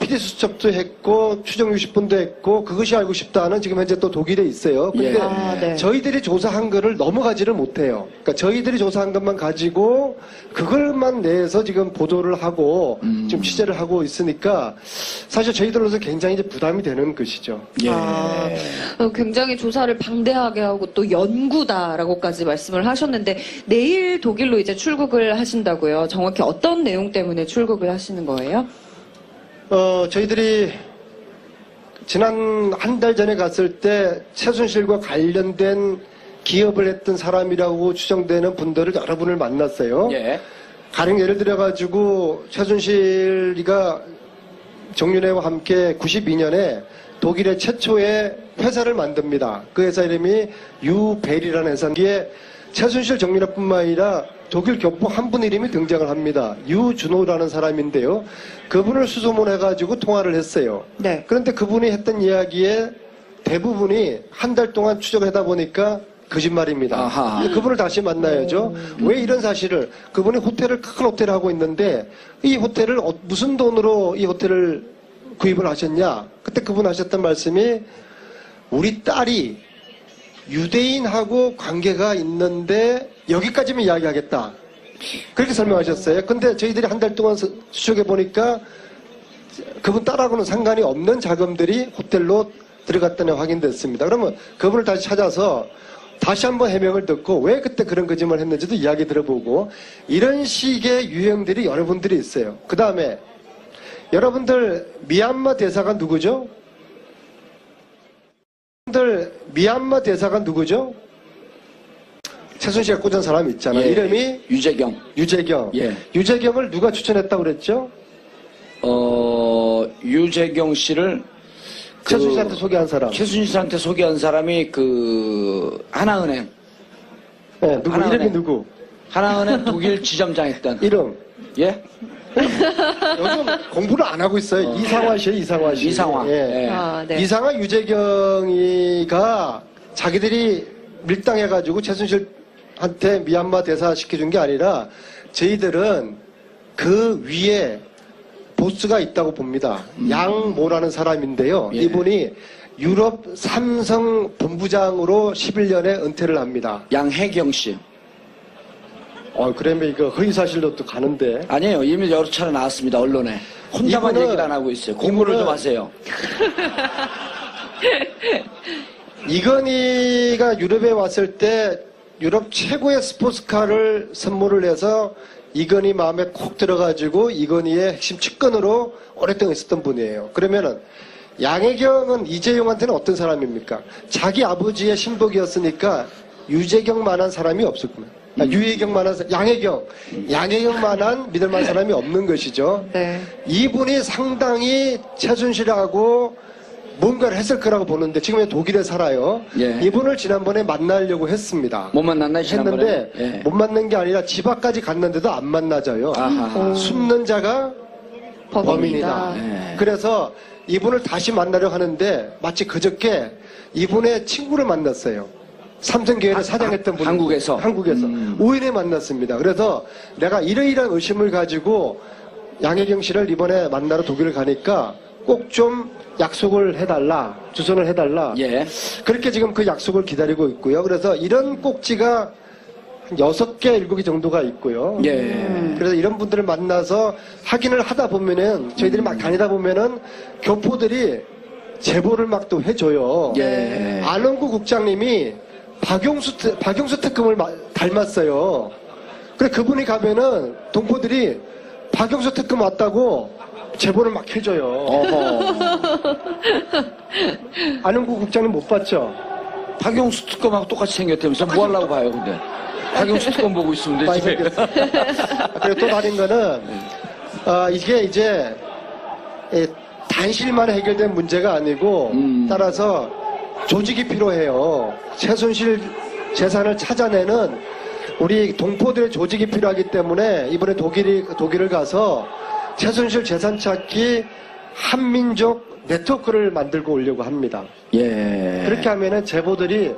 PD 수첩도 했고 추정 60분도 했고 그것이 알고 싶다는 지금 현재 또 독일에 있어요. 근데 예. 저희들이 조사한 거를 넘어가지를 못해요. 그러니까 저희들이 조사한 것만 가지고 그걸만 내서 지금 보도를 하고 지금 취재를 하고 있으니까 사실 저희들로서 굉장히 이제 부담이 되는 것이죠. 굉장히 조사를 방대하게 하고 또 연구다라고까지 말씀을 하셨는데 내일 독일로 이제 출국을 하신다고요. 정확히 어떤 내용 때문에 출국을 하시는 거예요? 저희들이 지난 한 달 전에 갔을 때 최순실과 관련된 기업을 했던 사람이라고 추정되는 분들을 여러분을 만났어요. 예. 가령 예를 들어가지고 최순실이가 정윤회와 함께 92년에 독일의 최초의 회사를 만듭니다. 그 회사 이름이 유벨이라는 회사인데 최순실 정윤회뿐만 아니라 독일 교포 한 분 이름이 등장을 합니다. 유준호라는 사람인데요. 그분을 수소문해가지고 통화를 했어요. 네. 그런데 그분이 했던 이야기에 대부분이 한 달 동안 추적을 하다 보니까 거짓말입니다. 아하. 그분을 다시 만나야죠. 왜 이런 사실을 큰 호텔을 하고 있는데 이 호텔을 무슨 돈으로 이 호텔을 구입을 하셨냐? 그때 그분 하셨던 말씀이 우리 딸이 유대인하고 관계가 있는데 여기까지만 이야기하겠다. 그렇게 설명하셨어요. 근데 저희들이 한 달 동안 추적해 보니까 그분 딸하고는 상관이 없는 자금들이 호텔로 들어갔다는 확인됐습니다. 그러면 그분을 다시 찾아서 다시 한번 해명을 듣고 왜 그때 그런 거짓말을 했는지도 이야기 들어보고 이런 식의 유형들이 여러분들이 있어요. 그 다음에 여러분들 미얀마 대사관 누구죠? 미얀마 대사관 누구죠? 최순실가 꽂은 사람 있잖아요. 예. 이름이 유재경. 예. 유재경을 누가 추천했다고 그랬죠? 유재경 씨를 최순실한테 소개한 사람. 최순실한테 소개한 사람이 하나은행. 네, 누구? 하나은행. 이름이 누구? 하나은행 독일 지점장 했던. 이름. 예? 요즘 공부를 안 하고 있어요. 이상화 씨예요, 이상화 씨. 이상화. 예. 네. 이상화 유재경이가 자기들이 밀당해가지고 최순실한테 미얀마 대사 시켜준 게 아니라 저희들은 그 위에 보스가 있다고 봅니다. 양모라는 사람인데요. 예. 이분이 유럽 삼성 본부장으로 11년에 은퇴를 합니다. 양혜경 씨. 그러면 이거 허위사실로 또 가는데. 아니에요. 이미 여러 차례 나왔습니다. 언론에. 혼자만 이분은- 얘기를 안 하고 있어요. 공부를 좀 하세요. 이건희가 유럽에 왔을 때 유럽 최고의 스포츠카를 선물을 해서 이건희 마음에 콕 들어가지고 이건희의 핵심 측근으로 오랫동안 있었던 분이에요. 그러면은 양혜경은 이재용한테는 어떤 사람입니까? 자기 아버지의 신복이었으니까 유재경만한 사람이 없었구나. 유혜경만한 양혜경만한 믿을만한 사람이 없는 것이죠. 네. 이분이 상당히 최순실하고 뭔가를 했을 거라고 보는데 지금 독일에 살아요. 예. 이분을 지난번에 만나려고 했습니다. 못 만났나요, 지난번에? 했는데 예. 못 만난 게 아니라 집 앞까지 갔는데도 안 만나져요. 아하. 숨는 자가 범인이다. 예. 그래서 이분을 다시 만나려고 하는데 마치 그저께 이분의 친구를 만났어요. 삼성계열을 사장했던 분. 한국에서? 우연히 만났습니다. 그래서 내가 이러이러한 의심을 가지고 양혜경 씨를 이번에 만나러 독일을 가니까 꼭 좀 약속을 해달라, 주선을 해달라. 예. 그렇게 지금 그 약속을 기다리고 있고요. 그래서 이런 꼭지가 한 6개, 7개 정도가 있고요. 예. 그래서 이런 분들을 만나서 확인을 하다 보면은 저희들이 막 다니다 보면은 교포들이 제보를 막 또 해줘요. 예. 안원구 국장님이 박용수 특검을 닮았어요. 그래 그분이 가면은 동포들이 박용수 특검 왔다고 제보를 막 해줘요. 안원구 국장님 못 봤죠? 박용수 특검하고 똑같이 생겼다면서 뭐 하려고 봐요, 근데. 박용수 특검 보고 있으면 많이 되지. 생겼어요. 그리고 또 다른 거는 이게 이제 단실만 해결된 문제가 아니고 따라서 조직이 필요해요. 최순실 재산을 찾아내는 우리 동포들의 조직이 필요하기 때문에 이번에 독일을 가서 최순실 재산 찾기 한민족 네트워크를 만들고 오려고 합니다. 예. 그렇게 하면은 제보들이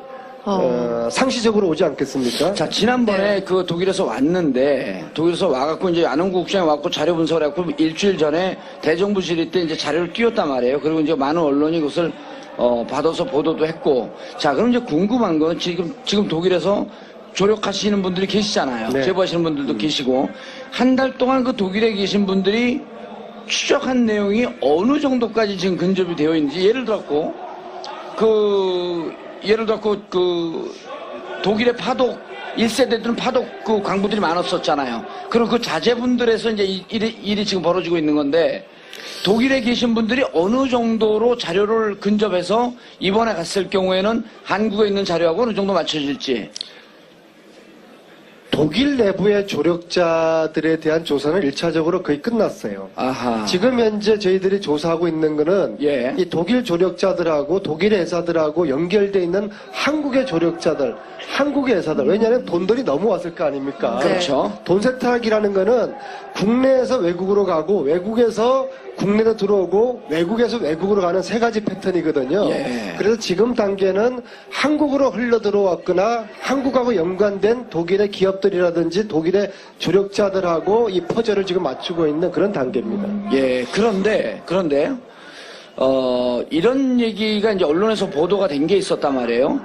상시적으로 오지 않겠습니까? 자, 지난번에 그 독일에서 왔는데, 독일에서 와갖고 이제 안홍구 국장이 왔고 자료 분석을 해갖고 일주일 전에 대정부 질의 때 이제 자료를 띄웠단 말이에요. 그리고 이제 많은 언론이 그것을, 받아서 보도도 했고. 자, 그럼 이제 궁금한 건 지금 독일에서 조력하시는 분들이 계시잖아요. 네. 제보하시는 분들도 계시고. 한 달 동안 그 독일에 계신 분들이 추적한 내용이 어느 정도까지 지금 근접이 되어 있는지, 예를 들었고, 독일의 파독, 1세대들은 파독 그 광부들이 많았었잖아요. 그리고 그 자제분들에서 이제 일이 지금 벌어지고 있는 건데, 독일에 계신 분들이 어느 정도로 자료를 근접해서 이번에 갔을 경우에는 한국에 있는 자료하고 어느 정도 맞춰질지. 독일 내부의 조력자들에 대한 조사는 1차적으로 거의 끝났어요. 아하. 지금 현재 저희들이 조사하고 있는 거는 예. 이 독일 조력자들하고 독일 회사들하고 연결되어 있는 한국의 조력자들, 한국의 회사들. 왜냐하면 돈들이 넘어왔을 거 아닙니까? 네. 그렇죠. 돈 세탁이라는 거는 국내에서 외국으로 가고 외국에서 국내로 들어오고 외국에서 외국으로 가는 세 가지 패턴이거든요. 예. 그래서 지금 단계는 한국으로 흘러 들어왔거나 한국하고 연관된 독일의 기업들이라든지 독일의 조력자들하고 이 퍼즐을 지금 맞추고 있는 그런 단계입니다. 예, 그런데, 이런 얘기가 이제 언론에서 보도가 된 게 있었단 말이에요.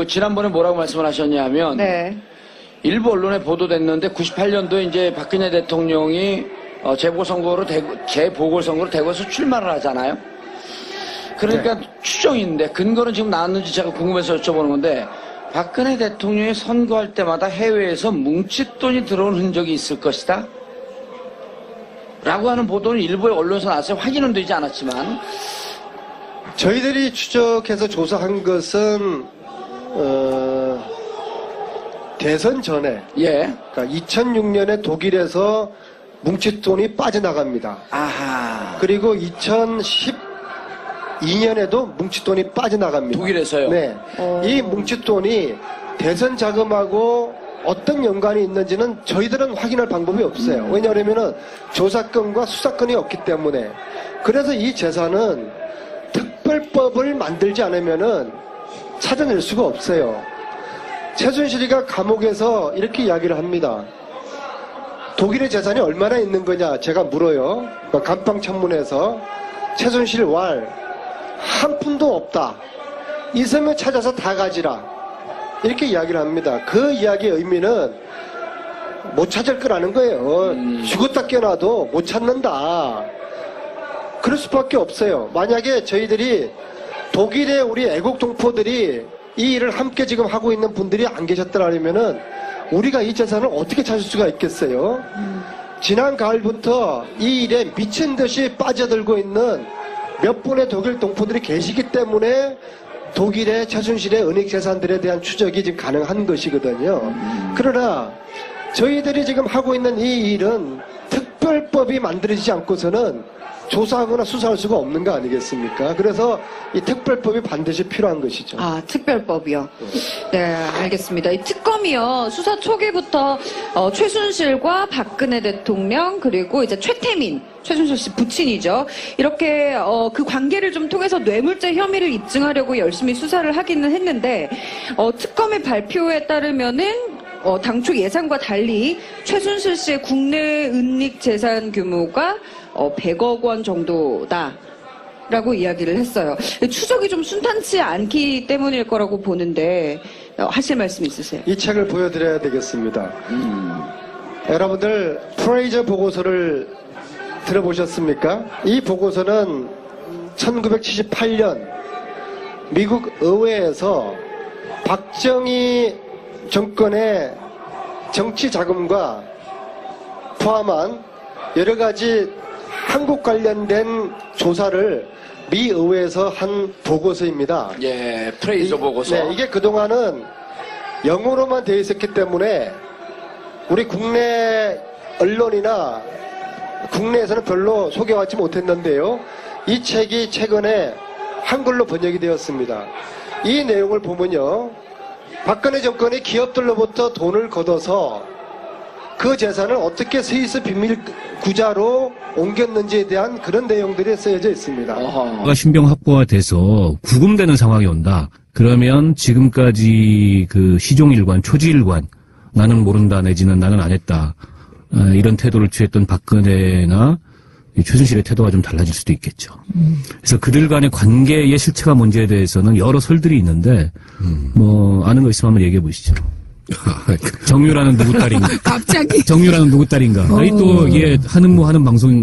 지난번에 뭐라고 말씀을 하셨냐면, 네. 일부 언론에 보도됐는데 98년도에 이제 박근혜 대통령이 재보궐선거로 대구에서 출마를 하잖아요. 그러니까 추정인데 근거는 지금 나왔는지 제가 궁금해서 여쭤보는 건데, 박근혜 대통령이 선거할 때마다 해외에서 뭉칫돈이 들어온 흔적이 있을 것이다 라고 하는 보도는 일부의 언론에서 나왔어요. 확인은 되지 않았지만. 저희들이 추적해서 조사한 것은 대선 전에, 예. 그러니까 2006년에 독일에서 뭉칫돈이 빠져나갑니다. 아하. 그리고 2012년에도 뭉칫돈이 빠져나갑니다. 독일에서요? 네. 이 뭉칫돈이 대선 자금하고 어떤 연관이 있는지는 저희들은 확인할 방법이 없어요. 왜냐하면 조사권과 수사권이 없기 때문에. 그래서 이 재산은 특별법을 만들지 않으면은 찾아낼 수가 없어요. 최순실이가 감옥에서 이렇게 이야기를 합니다. 독일의 재산이 얼마나 있는 거냐 제가 물어요. 감방 청문회에서 최순실 왈 한 푼도 없다. 있으면 찾아서 다 가지라. 이렇게 이야기를 합니다. 그 이야기의 의미는 못 찾을 거라는 거예요. 죽었다 깨어나도 못 찾는다. 그럴 수밖에 없어요. 만약에 저희들이 독일의 우리 애국 동포들이 이 일을 함께 지금 하고 있는 분들이 안 계셨더라면은 우리가 이 재산을 어떻게 찾을 수가 있겠어요? 지난 가을부터 이 일에 미친 듯이 빠져들고 있는 몇 분의 독일 동포들이 계시기 때문에 독일의 최순실의 은닉 재산들에 대한 추적이 지금 가능한 것이거든요. 그러나 저희들이 지금 하고 있는 이 일은 특별법이 만들어지지 않고서는 조사하거나 수사할 수가 없는 거 아니겠습니까? 그래서 이 특별법이 반드시 필요한 것이죠. 아, 특별법이요. 네, 알겠습니다. 이 특검이요, 수사 초기부터 최순실과 박근혜 대통령, 그리고 이제 최태민, 최순실 씨 부친이죠. 이렇게 그 관계를 좀 통해서 뇌물죄 혐의를 입증하려고 열심히 수사를 하기는 했는데, 특검의 발표에 따르면은 당초 예상과 달리 최순실 씨의 국내 은닉 재산 규모가 100억 원 정도다. 라고 이야기를 했어요. 추적이 좀 순탄치 않기 때문일 거라고 보는데 하실 말씀 있으세요? 이 책을 보여드려야 되겠습니다. 여러분들 프레이저 보고서를 들어보셨습니까? 이 보고서는 1978년 미국 의회에서 박정희 정권의 정치 자금과 포함한 여러 가지 한국 관련된 조사를 미 의회에서 한 보고서입니다. 예, 프레이저 보고서. 네, 이게 그동안은 영어로만 되어 있었기 때문에 우리 국내 언론이나 국내에서는 별로 소개받지 못했는데요. 이 책이 최근에 한글로 번역이 되었습니다. 이 내용을 보면요. 박근혜 정권이 기업들로부터 돈을 걷어서 그 재산을 어떻게 스위스 비밀 구자로 옮겼는지에 대한 그런 내용들이 쓰여져 있습니다. 신병 확보가 돼서 구금되는 상황이 온다. 그러면 지금까지 그 시종일관, 초지일관, 나는 모른다 내지는 나는 안 했다. 이런 태도를 취했던 박근혜나 최순실의 태도가 좀 달라질 수도 있겠죠. 그래서 그들 간의 관계의 실체가 뭔지에 대해서는 여러 설들이 있는데, 뭐, 아는 거 있으면 한번 얘기해 보시죠. 정유라는 누구 딸인가? 갑자기. 정유라는 누구 딸인가? 아니 또, 예, 하는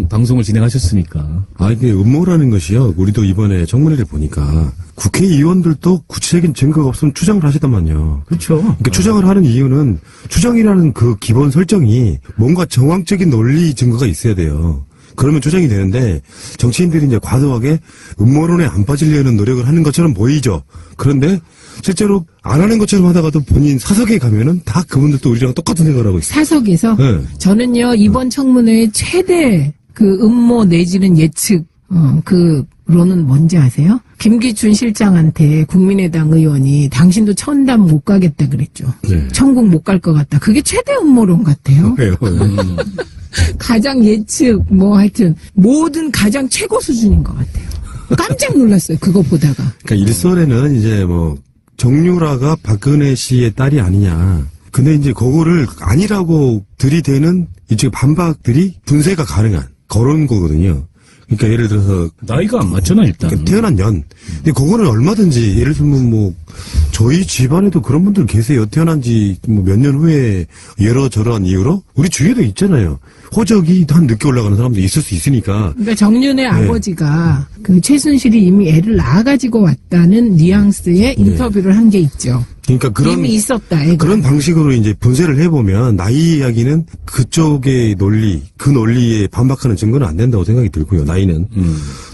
방송을 진행하셨으니까. 이게 음모라는 것이요. 우리도 이번에 청문회를 보니까 국회의원들도 구체적인 증거가 없으면 추정을 하시더만요. 그렇죠. 그러니까 추정을 하는 이유는 추정이라는 그 기본 설정이 뭔가 정황적인 논리 증거가 있어야 돼요. 그러면 추정이 되는데 정치인들이 이제 과도하게 음모론에 안 빠지려는 노력을 하는 것처럼 보이죠. 그런데 실제로 안 하는 것처럼 하다가도 본인 사석에 가면은 다 그분들도 우리랑 똑같은 생각을 하고 있어요. 사석에서? 네. 저는요, 이번 청문회의 최대 그 음모 내지는 예측, 그로는 뭔지 아세요? 김기춘 실장한테 국민의당 의원이 당신도 천담 못 가겠다 그랬죠. 네. 천국 못 갈 것 같다. 그게 최대 음모론 같아요. 왜요? 가장 예측, 하여튼, 모든 가장 최고 수준인 것 같아요. 깜짝 놀랐어요, 그거 보다가. 그러니까 일설에는 이제 정유라가 박근혜 씨의 딸이 아니냐. 근데 이제 그거를 아니라고 들이대는 이쪽 반박들이 분쇄가 가능한 그런 거거든요. 그러니까 예를 들어서 나이가 안 맞잖아 일단. 그러니까 태어난 년. 근데 그거는 얼마든지 예를 들면 저희 집안에도 그런 분들 계세요. 태어난 지 몇 년 후에 여러저러한 이유로 우리 주위에도 있잖아요. 호적이 한 늦게 올라가는 사람도 있을 수 있으니까. 그러니까 정윤의 아버지가 그 최순실이 이미 애를 낳아가지고 왔다는 뉘앙스의 인터뷰를 한 게 있죠. 그러니까 이미 있었다. 애가. 그런 방식으로 이제 분쇄를 해보면 나이 이야기는 그쪽의 논리, 그 논리에 반박하는 증거는 안 된다고 생각이 들고요. 나이는.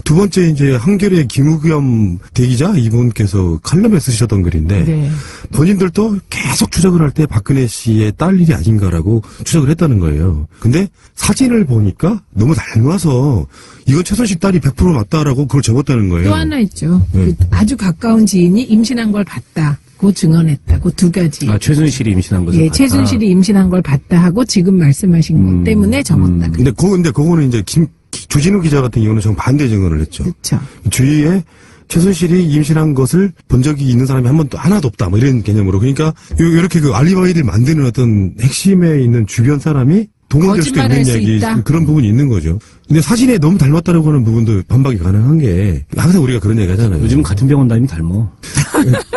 두 번째 이제 한겨레 김우겸 대기자 이분께서 칼럼에 쓰셨던 글인데 네. 본인들도 계속 추적을 할 때 박근혜 씨의 딸 일이 아닌가라고 추적을 했다는 거예요. 근데 사진을 보니까 너무 닮아서 이건 최순실 딸이 100% 맞다라고 그걸 적었다는 거예요. 또 하나 있죠. 네. 그 아주 가까운 지인이 임신한 걸 봤다. 고 증언했다. 그 두 가지. 최순실이 임신한 거죠. 예, 최순실이 임신한 걸 봤다 하고 지금 말씀하신 것 때문에 적었다. 근데 그거는 이제 주진우 기자 같은 경우는 정반대 증언을 했죠. 그렇죠. 주위에 최순실이 임신한 것을 본 적이 있는 사람이 하나도 없다. 이런 개념으로. 그러니까 이렇게 그 알리바이를 만드는 어떤 핵심에 있는 주변 사람이 동원될 수도 있는 이야기 그런 부분이 있는 거죠. 근데 사진에 너무 닮았다라고 하는 부분도 반박이 가능한 게 항상 우리가 그런 얘기 하잖아요. 요즘은 같은 병원 다니면 닮어.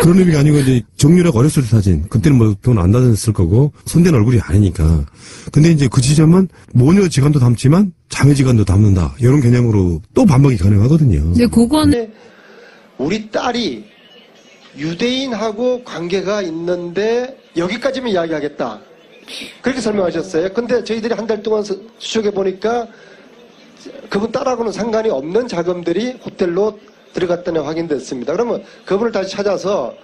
그런 의미가 아니고 이제 정유라가 어렸을 때 사진 그때는 돈 안 다녔을 거고 손댄 얼굴이 아니니까. 근데 이제 그 지점은 모녀 지간도 닮지만 자매 지간도 닮는다 이런 개념으로 또 반박이 가능하거든요. 근데 그거는 우리 딸이 유대인하고 관계가 있는데 여기까지만 이야기하겠다. 그렇게 설명하셨어요. 근데 저희들이 한 달 동안 수적해 보니까 그분 딸하고는 상관이 없는 자금들이 호텔로 들어갔다는 확인됐습니다. 그러면 그분을 다시 찾아서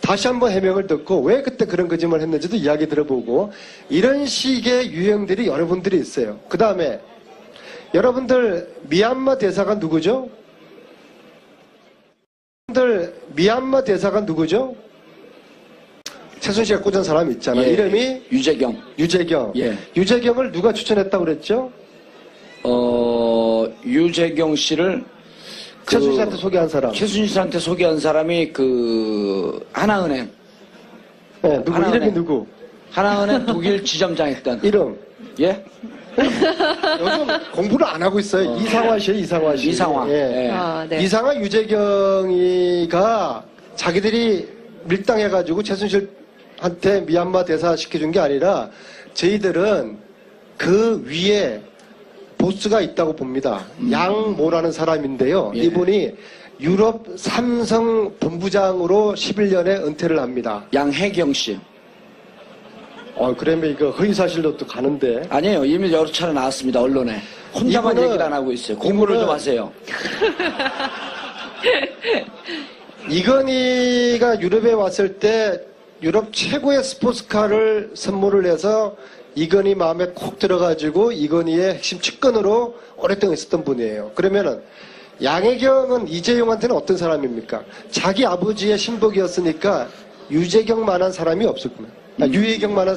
다시 한번 해명을 듣고 왜 그때 그런 거짓말을 했는지도 이야기 들어보고 이런 식의 유형들이 여러분들이 있어요. 그 다음에 여러분들 미얀마 대사가 누구죠? 미얀마 대사가 누구죠? 최순실이 꽂은 사람이 있잖아요. 예, 이름이 유재경. 예. 유재경을 누가 추천했다고 그랬죠? 유재경 씨를 최순실한테 소개한 사람. 최순실한테 소개한 사람이 하나은행. 네, 하나은행. 이름이 누구? 하나은행 독일 지점장 했던. 이름. 예? 요즘 공부를 안 하고 있어요. 이상화 씨예요, 이상화 씨. 이상화. 예. 네. 이상화 유재경이가 자기들이 밀당해가지고 최순실한테 미얀마 대사 시켜준 게 아니라 저희들은 그 위에 보스가 있다고 봅니다. 양모라는 사람인데요. 예. 이분이 유럽 삼성 본부장으로 11년에 은퇴를 합니다. 양혜경 씨. 그러면 이거 허위사실로 또 가는데. 아니에요. 이미 여러 차례 나왔습니다. 언론에. 혼자만 얘기를 안 하고 있어요. 공부를 좀 하세요. 이건희가 유럽에 왔을 때 유럽 최고의 스포츠카를 선물을 해서 이건희 마음에 콕 들어가지고 이건희의 핵심 측근으로 오랫동안 있었던 분이에요. 그러면은 양혜경은 이재용한테는 어떤 사람입니까? 자기 아버지의 신복이었으니까 유재경만한 사람이 없었구나. 유혜경만한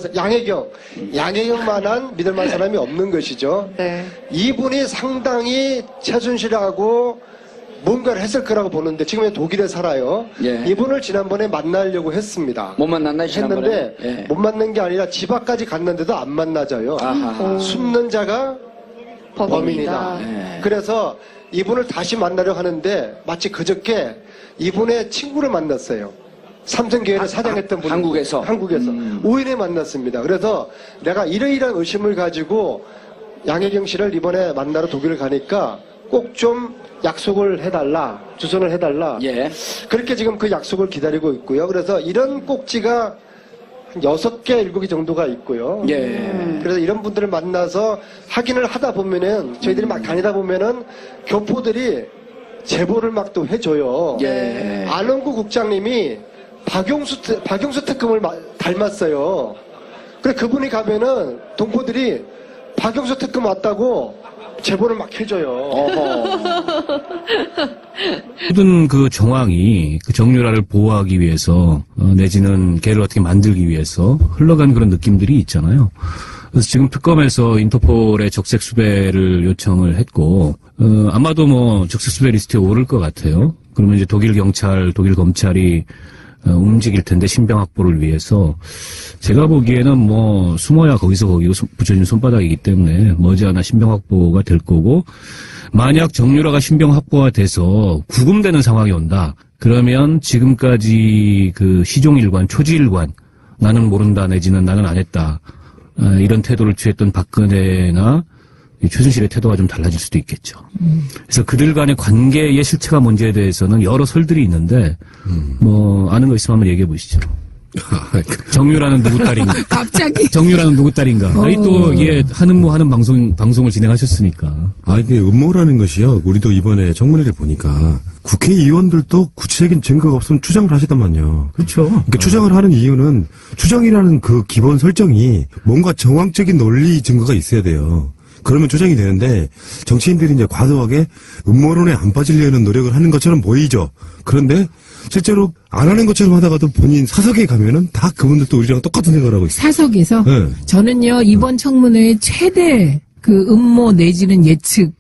양혜경만한 믿을만한 사람이 없는 것이죠. 네. 이분이 상당히 최순실하고 뭔가를 했을 거라고 보는데 지금 독일에 살아요. 예. 이분을 지난번에 만나려고 했습니다. 못 만났나요, 지난번에? 했는데 예. 못 만난 게 아니라 집 앞까지 갔는데도 안 만나져요. 아하. 숨는 자가 범인이다. 예. 그래서 이분을 다시 만나려고 하는데 마치 그저께 이분의 친구를 만났어요. 삼성계열을 사장했던 분. 한국에서? 우연히 만났습니다. 그래서 내가 이러이러한 의심을 가지고 양혜경 씨를 이번에 만나러 독일을 가니까 꼭 좀 약속을 해달라, 주선을 해달라. 예. 그렇게 지금 그 약속을 기다리고 있고요. 그래서 이런 꼭지가 한 6개, 7개 정도가 있고요. 예. 그래서 이런 분들을 만나서 확인을 하다 보면은 저희들이 막 다니다 보면은 교포들이 제보를 막 또 해줘요. 예. 안원구 국장님이 박용수 특검을 닮았어요. 그래 그분이 가면은 동포들이 박용수 특검 왔다고 제보를 막 해줘요. 모든 그 정황이 그 정유라를 보호하기 위해서 내지는 걔를 어떻게 만들기 위해서 흘러간 그런 느낌들이 있잖아요. 그래서 지금 특검에서 인터폴에 적색 수배를 요청을 했고 아마도 뭐 적색 수배 리스트에 오를 것 같아요. 그러면 이제 독일 경찰, 독일 검찰이 움직일 텐데 신병 확보를 위해서 제가 보기에는 뭐 숨어야 거기서 거기고 붙여진 손바닥이기 때문에 머지않아 신병 확보가 될 거고 만약 정유라가 신병 확보가 돼서 구금되는 상황이 온다. 그러면 지금까지 그 시종일관, 초지일관 나는 모른다 내지는 나는 안 했다. 이런 태도를 취했던 박근혜나 최순실의 태도가 좀 달라질 수도 있겠죠. 그래서 그들 간의 관계의 실체가 뭔지에 대해서는 여러 설들이 있는데 뭐 아는 거 있으면 한번 얘기해 보시죠. 정유라는 누구 딸인가? 갑자기. 정유라는 누구 딸인가? 아니 또 이게 하는 방송을 진행하셨으니까. 이게 음모라는 것이요. 우리도 이번에 청문회를 보니까 국회의원들도 구체적인 증거가 없으면 추정을 하시단 말이에요. 그렇죠. 그러니까 추정을 하는 이유는 추정이라는 그 기본 설정이 뭔가 정황적인 논리 증거가 있어야 돼요. 그러면 조정이 되는데 정치인들이 이제 과도하게 음모론에 안 빠지려는 노력을 하는 것처럼 보이죠. 그런데 실제로 안 하는 것처럼 하다가도 본인 사석에 가면은 다 그분들도 우리랑 똑같은 생각을 하고 있어요. 사석에서? 네. 저는요, 이번 청문회의 최대 그 음모 내지는 예측,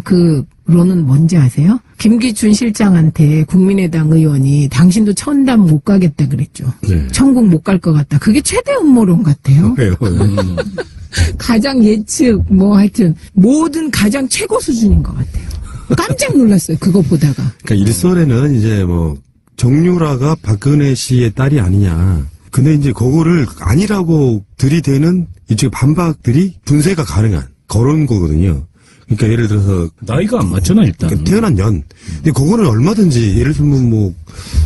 그로는 뭔지 아세요? 김기춘 실장한테 국민의당 의원이 당신도 천담 못 가겠다 그랬죠. 네. 천국 못 갈 것 같다. 그게 최대 음모론 같아요. 왜요? 가장 예측, 하여튼, 모든 가장 최고 수준인 것 같아요. 깜짝 놀랐어요, 그거 보다가. 그러니까 일설에는 이제 정유라가 박근혜 씨의 딸이 아니냐. 근데 이제 그거를 아니라고 들이대는 이쪽 반박들이 분쇄가 가능한 그런 거거든요. 그러니까 예를 들어서 나이가 안 맞잖아 일단. 그러니까 태어난 년. 근데 그거는 얼마든지 예를 들면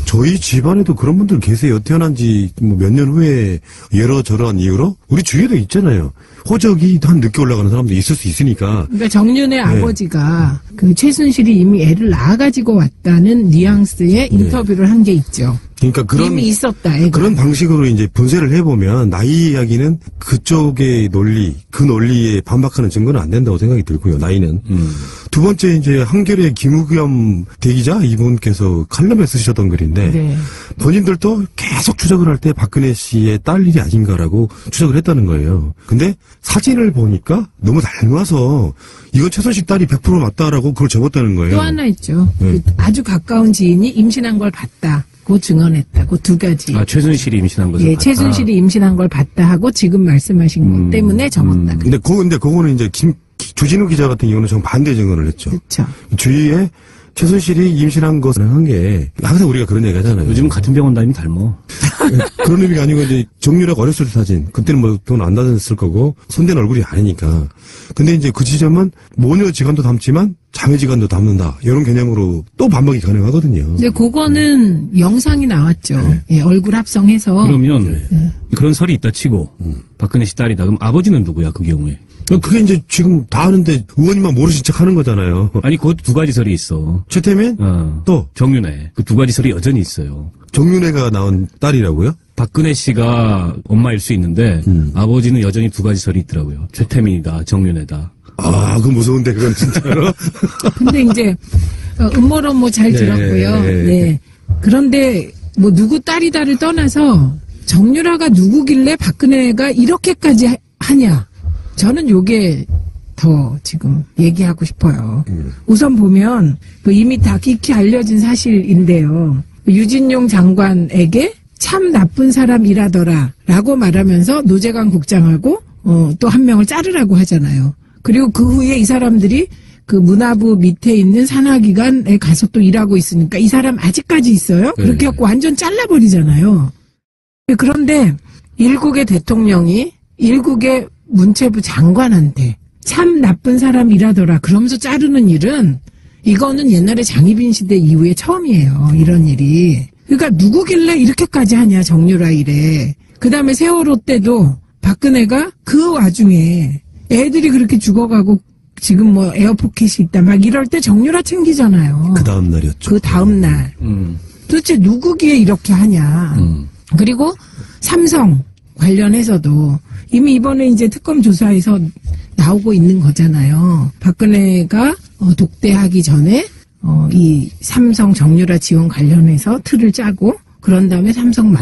저희 집안에도 그런 분들 계세요. 태어난 지 몇 년 후에 여러저러한 이유로 우리 주위에도 있잖아요. 호적이 한 늦게 올라가는 사람도 있을 수 있으니까. 그러니까 정윤의 아버지가 그 최순실이 이미 애를 낳아가지고 왔다는 뉘앙스의 인터뷰를 한 게 있죠. 그러니까 이미 있었다. 애가. 그런 방식으로 이제 분쇄를 해보면 나이 이야기는 그쪽의 논리, 그 논리에 반박하는 증거는 안 된다고 생각이 들고요. 나이는. 두 번째 이제 한겨레 김우겸 대기자 이분께서 칼럼에 쓰셨던 글인데 네. 본인들도 계속 추적을 할 때 박근혜 씨의 딸 일이 아닌가라고 추적을 했다는 거예요. 근데 사진을 보니까 너무 닮아서 이건 최순실 딸이 100% 맞다라고 그걸 적었다는 거예요. 또 하나 있죠. 네. 그 아주 가까운 지인이 임신한 걸 봤다. 고 증언했다. 그 두 가지. 최순실이 임신한 것을 봤다. 최순실이 임신한 걸 봤다 하고 지금 말씀하신 것 때문에 적었다. 근데 그거는 이제 주진우 기자 같은 경우는 정반대 증언을 했죠. 그렇죠. 주위에 최순실이 임신한 것을 한 게 항상 우리가 그런 얘기 하잖아요. 요즘 같은 병원 다니면 닮어. 그런 의미가 아니고 이제 정유라가 어렸을 때 사진 그때는 돈 안 다녔을 거고 손댄 얼굴이 아니니까. 근데 이제 그 지점은 모녀 지간도 닮지만 자매 지간도 닮는다 이런 개념으로 또 반박이 가능하거든요. 근데 그거는 영상이 나왔죠. 네. 얼굴 합성해서. 그러면 그런 설이 있다 치고 박근혜 씨 딸이다. 그럼 아버지는 누구야 그 경우에? 그게 이제 지금 다 아는데 의원님만 모르신 척 하는 거잖아요. 아니 그것도 두 가지 설이 있어. 최태민 또 정윤회. 그 두 가지 설이 여전히 있어요. 정윤회가 낳은 딸이라고요? 박근혜 씨가 엄마일 수 있는데 아버지는 여전히 두 가지 설이 있더라고요. 최태민이다, 정윤회다. 그거 무서운데 그건 진짜로. 근데 이제 음모론 잘 들었고요. 네. 그런데 뭐 누구 딸이다를 떠나서 정유라가 누구길래 박근혜가 이렇게까지 하냐. 저는 요게 더 지금 얘기하고 싶어요. 우선 보면 이미 다 깊이 알려진 사실인데요. 유진용 장관에게 참 나쁜 사람이라더라 라고 말하면서 노재관 국장하고 또 한 명을 자르라고 하잖아요. 그리고 그 후에 이 사람들이 그 문화부 밑에 있는 산하기관에 가서 또 일하고 있으니까 이 사람 아직까지 있어요? 그렇게 해갖고 완전 잘라버리잖아요. 그런데 일국의 대통령이 일국의 문체부 장관한테 참 나쁜 사람이라더라 그러면서 자르는 일은 이거는 옛날에 장희빈 시대 이후에 처음이에요. 이런 일이. 그러니까 누구길래 이렇게까지 하냐 정유라 일에. 그 다음에 세월호 때도 박근혜가 그 와중에 애들이 그렇게 죽어가고 지금 뭐 에어포켓이 있다 막 이럴 때 정유라 챙기잖아요. 그 다음 날이었죠. 그 다음 날. 도대체 누구기에 이렇게 하냐. 그리고 삼성 관련해서도 이미 이번에 이제 특검 조사에서 나오고 있는 거잖아요. 박근혜가 독대하기 전에 이 삼성 정유라 지원 관련해서 틀을 짜고 그런 다음에 삼성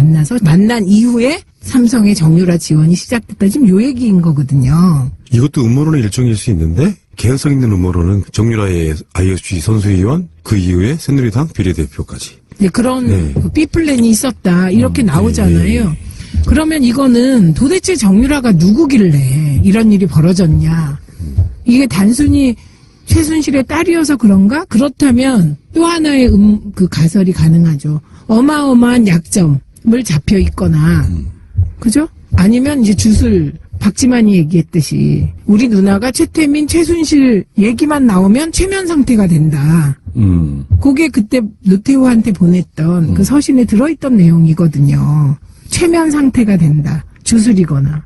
만난 이후에 삼성의 정유라 지원이 시작됐다. 지금 요 얘기인 거거든요. 이것도 음모론의 일종일 수 있는데 개연성 있는 음모론은 정유라의 ISG 선수위원 그 이후에 새누리당 비례대표까지. 네, 그런 B플랜이 있었다. 이렇게 나오잖아요. 네. 그러면 이거는 도대체 정유라가 누구길래 이런 일이 벌어졌냐. 이게 단순히 최순실의 딸이어서 그런가? 그렇다면 또 하나의 그 가설이 가능하죠. 어마어마한 약점을 잡혀 있거나, 그죠? 아니면 이제 주술, 박지만이 얘기했듯이 우리 누나가 최태민, 최순실 얘기만 나오면 최면 상태가 된다. 그게 그때 노태우한테 보냈던 그 서신에 들어있던 내용이거든요. 최면 상태가 된다. 주술이거나.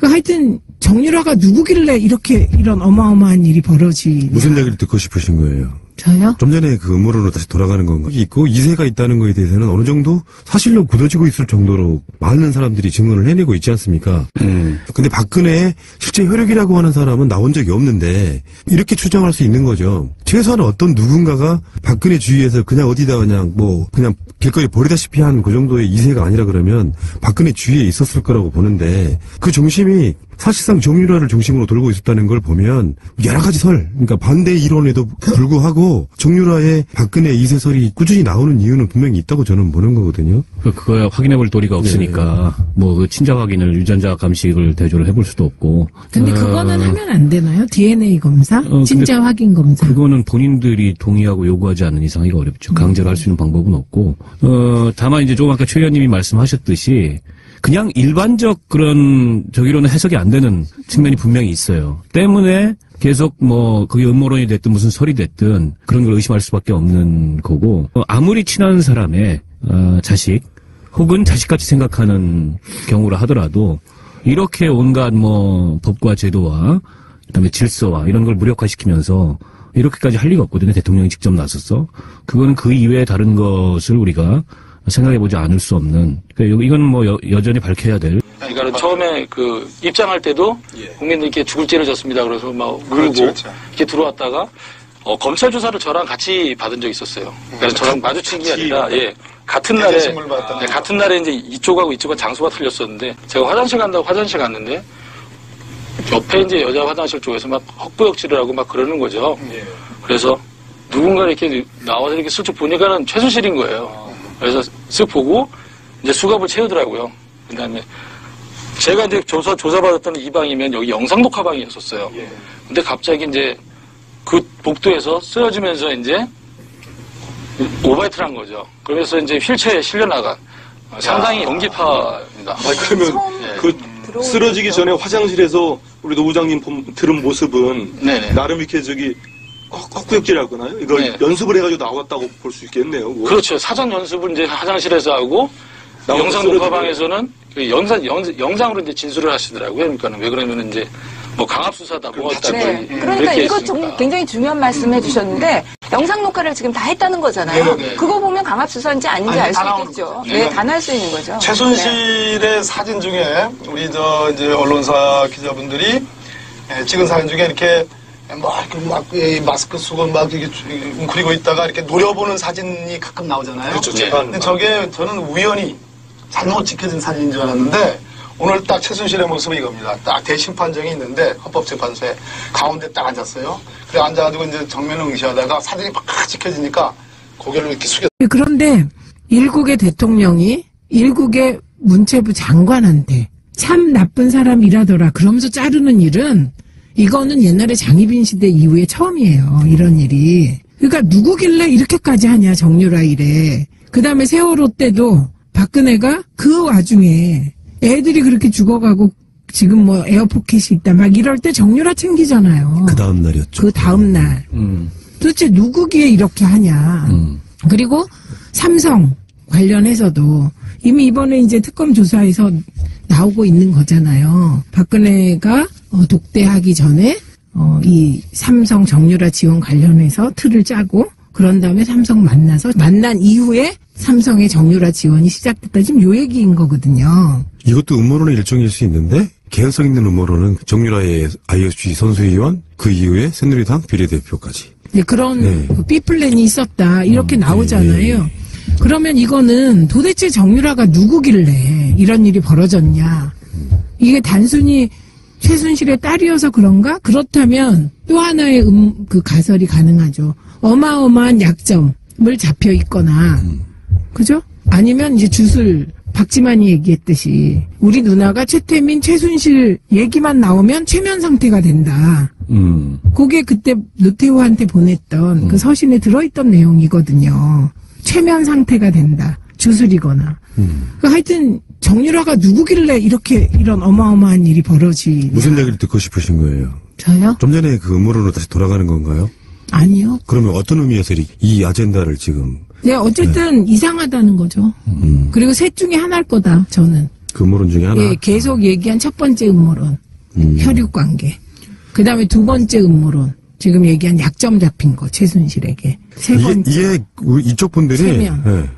하여튼 정유라가 누구길래 이런 어마어마한 일이 벌어지냐. 무슨 얘기를 듣고 싶으신 거예요? 저요? 좀 전에 그 음모론으로 다시 돌아가는 건가? 있고 이세가 있다는 거에 대해서는 어느 정도 사실로 굳어지고 있을 정도로 많은 사람들이 증언을 해내고 있지 않습니까? 근데 박근혜의 실제 혈육이라고 하는 사람은 나온 적이 없는데 이렇게 추정할 수 있는 거죠. 최소한 어떤 누군가가 박근혜 주위에서 그냥 어디다 그냥 길거리 버리다시피 한 그 정도의 이세가 아니라 그러면 박근혜 주위에 있었을 거라고 보는데 그 중심이 사실상 정유라를 중심으로 돌고 있었다는 걸 보면 여러 가지 그러니까 반대 이론에도 불구하고 정유라의 박근혜 이세설이 꾸준히 나오는 이유는 분명히 있다고 저는 보는 거거든요. 그거야 확인해볼 도리가 없으니까 뭐 그 친자 확인을 유전자 감식을 대조를 해볼 수도 없고. 근데 그거는 하면 안 되나요? DNA 검사, 친자 확인 검사. 그거는 본인들이 동의하고 요구하지 않는 이상 이거 어렵죠. 강제로 할 수 있는 방법은 없고. 다만 이제 조금 아까 최 의원님이 말씀하셨듯이. 그냥 일반적 그런 저기로는 해석이 안 되는 측면이 분명히 있어요. 때문에 계속 뭐 그게 음모론이 됐든 무슨 설이 됐든 그런 걸 의심할 수밖에 없는 거고 아무리 친한 사람의 자식 혹은 자식같이 생각하는 경우라 하더라도 이렇게 온갖 뭐 법과 제도와 그다음에 질서와 이런 걸 무력화시키면서 이렇게까지 할 리가 없거든요. 대통령이 직접 나서서 그거는 그 이외에 다른 것을 우리가 생각해보지 않을 수 없는. 그러니까 이건 뭐 여전히 밝혀야 될. 그러니까 처음에 그 입장할 때도 국민들께 죽을 죄를 졌습니다. 그래서 막 울고 이렇게 들어왔다가 검찰 조사를 저랑 같이 받은 적이 있었어요. 그래서 저랑 마주친 게 아니라 같은 날에 이제 이쪽하고 이쪽은 장소가 틀렸었는데 제가 화장실 간다고 화장실 갔는데 옆에 이제 여자 화장실 쪽에서 막 헛구역질을 하고 막 그러는 거죠. 그래서 누군가 이렇게 나와서 이렇게 슬쩍 보니까는 최순실인 거예요. 그래서 쓱 보고 이제 수갑을 채우더라고요. 그다음에 제가 이제 조사받았던 이 방이면 여기 영상 녹화 방이었었어요. 근데 갑자기 이제 그 복도에서 쓰러지면서 이제 오바이트를 한 거죠. 그래서 이제 휠체어에 실려 나간 상당히 연기파입니다. 그러면 그 쓰러지기 전에 화장실에서 우리 노부장님 들은 모습은 나름 이렇게 헛구역질 하거나요? 이걸 연습을 해가지고 나왔다고 볼 수 있겠네요. 그거. 그렇죠. 사전 연습을 이제 화장실에서 하고 영상 녹화방에서는 영상으로 이제 진술을 하시더라고요. 그러니까는 왜 그러면 이제 뭐 강압수사다 뭐였다. 그러니까 이거 굉장히 중요한 말씀 해주셨는데 영상 녹화를 지금 다 했다는 거잖아요. 그거 보면 강압수사인지 아닌지 알 수 있겠죠. 다 날 수 있는 거죠. 최순실의 사진 중에 우리 이제 언론사 기자분들이 찍은 사진 중에 이렇게 이 마스크 쓰고 막 이렇게 웅크리고 있다가 이렇게 노려보는 사진이 가끔 나오잖아요. 그렇죠. 근데 저게 저는 우연히 잘못 찍혀진 사진인 줄 알았는데 오늘 딱 최순실의 모습은 이겁니다. 딱 대심판정이 있는데 헌법재판소에 가운데 딱 앉았어요. 그래 앉아가지고 이제 정면을 응시하다가 사진이 막 찍혀지니까 고개를 이렇게 숙여. 그런데 일국의 대통령이 일국의 문체부 장관한테 참 나쁜 사람이라더라 그러면서 자르는 일은 이거는 옛날에 장희빈 시대 이후에 처음이에요. 이런 일이. 그러니까 누구길래 이렇게까지 하냐 정유라 이래. 그 다음에 세월호 때도 박근혜가 그 와중에 애들이 그렇게 죽어가고 지금 뭐 에어포켓이 있다 막 이럴 때 정유라 챙기잖아요. 그 다음 날이었죠. 그 다음 날. 도대체 누구기에 이렇게 하냐. 그리고 삼성 관련해서도 이미 이번에 이제 특검 조사에서 나오고 있는 거잖아요. 박근혜가 독대하기 전에 이 삼성 정유라 지원 관련해서 틀을 짜고 그런 다음에 삼성 만난 이후에 삼성의 정유라 지원이 시작됐다. 지금 요 얘기인 거거든요. 이것도 음모론의 일종일 수 있는데 개연성 있는 음모론은 정유라의 IOC 선수위원 그 이후에 새누리당 비례대표까지. 네, 그런 B플랜이 있었다. 이렇게 나오잖아요. 그러면 이거는 도대체 정유라가 누구길래 이런 일이 벌어졌냐. 이게 단순히 최순실의 딸이어서 그런가? 그렇다면 또 하나의 그 가설이 가능하죠. 어마어마한 약점을 잡혀 있거나, 그죠? 아니면 이제 주술, 박지만이 얘기했듯이 우리 누나가 최태민, 최순실 얘기만 나오면 최면 상태가 된다. 그게 그때 노태우한테 보냈던 그 서신에 들어있던 내용이거든요. 최면 상태가 된다. 주술이거나. 하여튼 정유라가 누구길래 이런 어마어마한 일이 벌어지냐. 무슨 얘기를 듣고 싶으신 거예요? 저요? 좀 전에 그 음모론으로 다시 돌아가는 건가요? 아니요. 그러면 어떤 의미에서 이 아젠다를 지금? 네, 어쨌든 이상하다는 거죠. 그리고 셋 중에 하나일 거다, 저는. 그 음모론 중에 하나? 예, 계속 얘기한 첫 번째 음모론. 혈육 관계. 그 다음에 두 번째 음모론. 지금 얘기한 약점 잡힌 거, 최순실에게. 세 번째. 이게 이쪽 분들이 세면.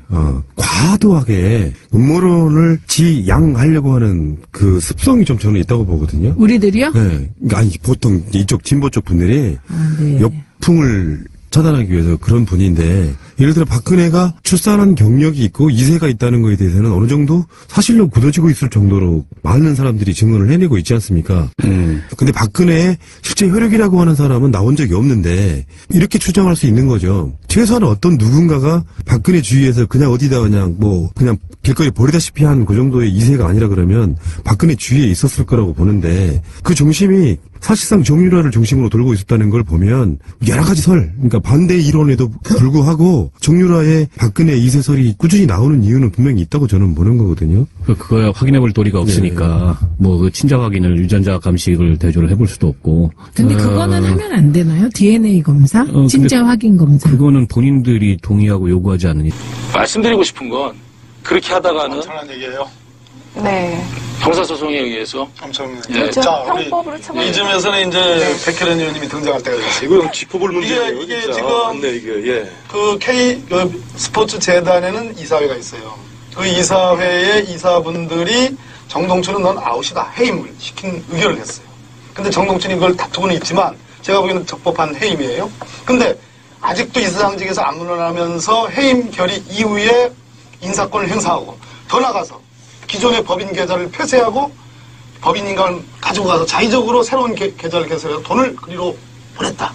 과도하게 음모론을 지양하려고 하는 그 습성이 좀 저는 있다고 보거든요. 우리들이요? 네. 그러니까 아니, 보통 이쪽 진보 쪽 분들이 네. 역풍을 차단하기 위해서 그런 분인데 예를 들어 박근혜가 출산한 경력이 있고 이세가 있다는 거에 대해서는 어느 정도 사실로 굳어지고 있을 정도로 많은 사람들이 증언을 해내고 있지 않습니까? 근데 박근혜의 실제 혈육이라고 하는 사람은 나온 적이 없는데 이렇게 추정할 수 있는 거죠. 최소한 어떤 누군가가 박근혜 주위에서 그냥 어디다 그냥 길거리 버리다시피 한 그 정도의 이세가 아니라 그러면 박근혜 주위에 있었을 거라고 보는데 그 중심이 사실상 정유라를 중심으로 돌고 있었다는 걸 보면 여러 가지 그러니까 반대 이론에도 불구하고 정유라의 박근혜 이세설이 꾸준히 나오는 이유는 분명히 있다고 저는 보는 거거든요. 그거야 확인해볼 도리가 없으니까 뭐 그 친자 확인을 유전자 감식을 대조를 해볼 수도 없고. 근데 그거는 하면 안 되나요? DNA 검사, 친자 확인 검사. 그거는 본인들이 동의하고 요구하지 않으니. 말씀드리고 싶은 건 그렇게 하다가는 엄청난 얘기예요. 네. 형사소송에 의해서 엄청난 예. 그렇죠. 자, 형법으로 처벌. 이쯤에서는 이제 백혜련 의원님이 등장할 때가 됐어요. 이거 짚어볼 문제예요. 이게 진짜. 지금 맞네, 이게. 그 스포츠 재단에는 이사회가 있어요. 그 이사회의 이사분들이 정동춘은 넌 아웃이다 해임을 시킨 의결을 했어요. 근데 정동춘이 그걸 다투고는 있지만 제가 보기에는 적법한 해임이에요. 근데 아직도 이사장직에서 안 물러나면서 해임 결의 이후에 인사권을 행사하고 더 나가서 기존의 법인 계좌를 폐쇄하고 법인 인감을 가지고 가서 자의적으로 새로운 계좌를 개설해서 돈을 그리로 보냈다.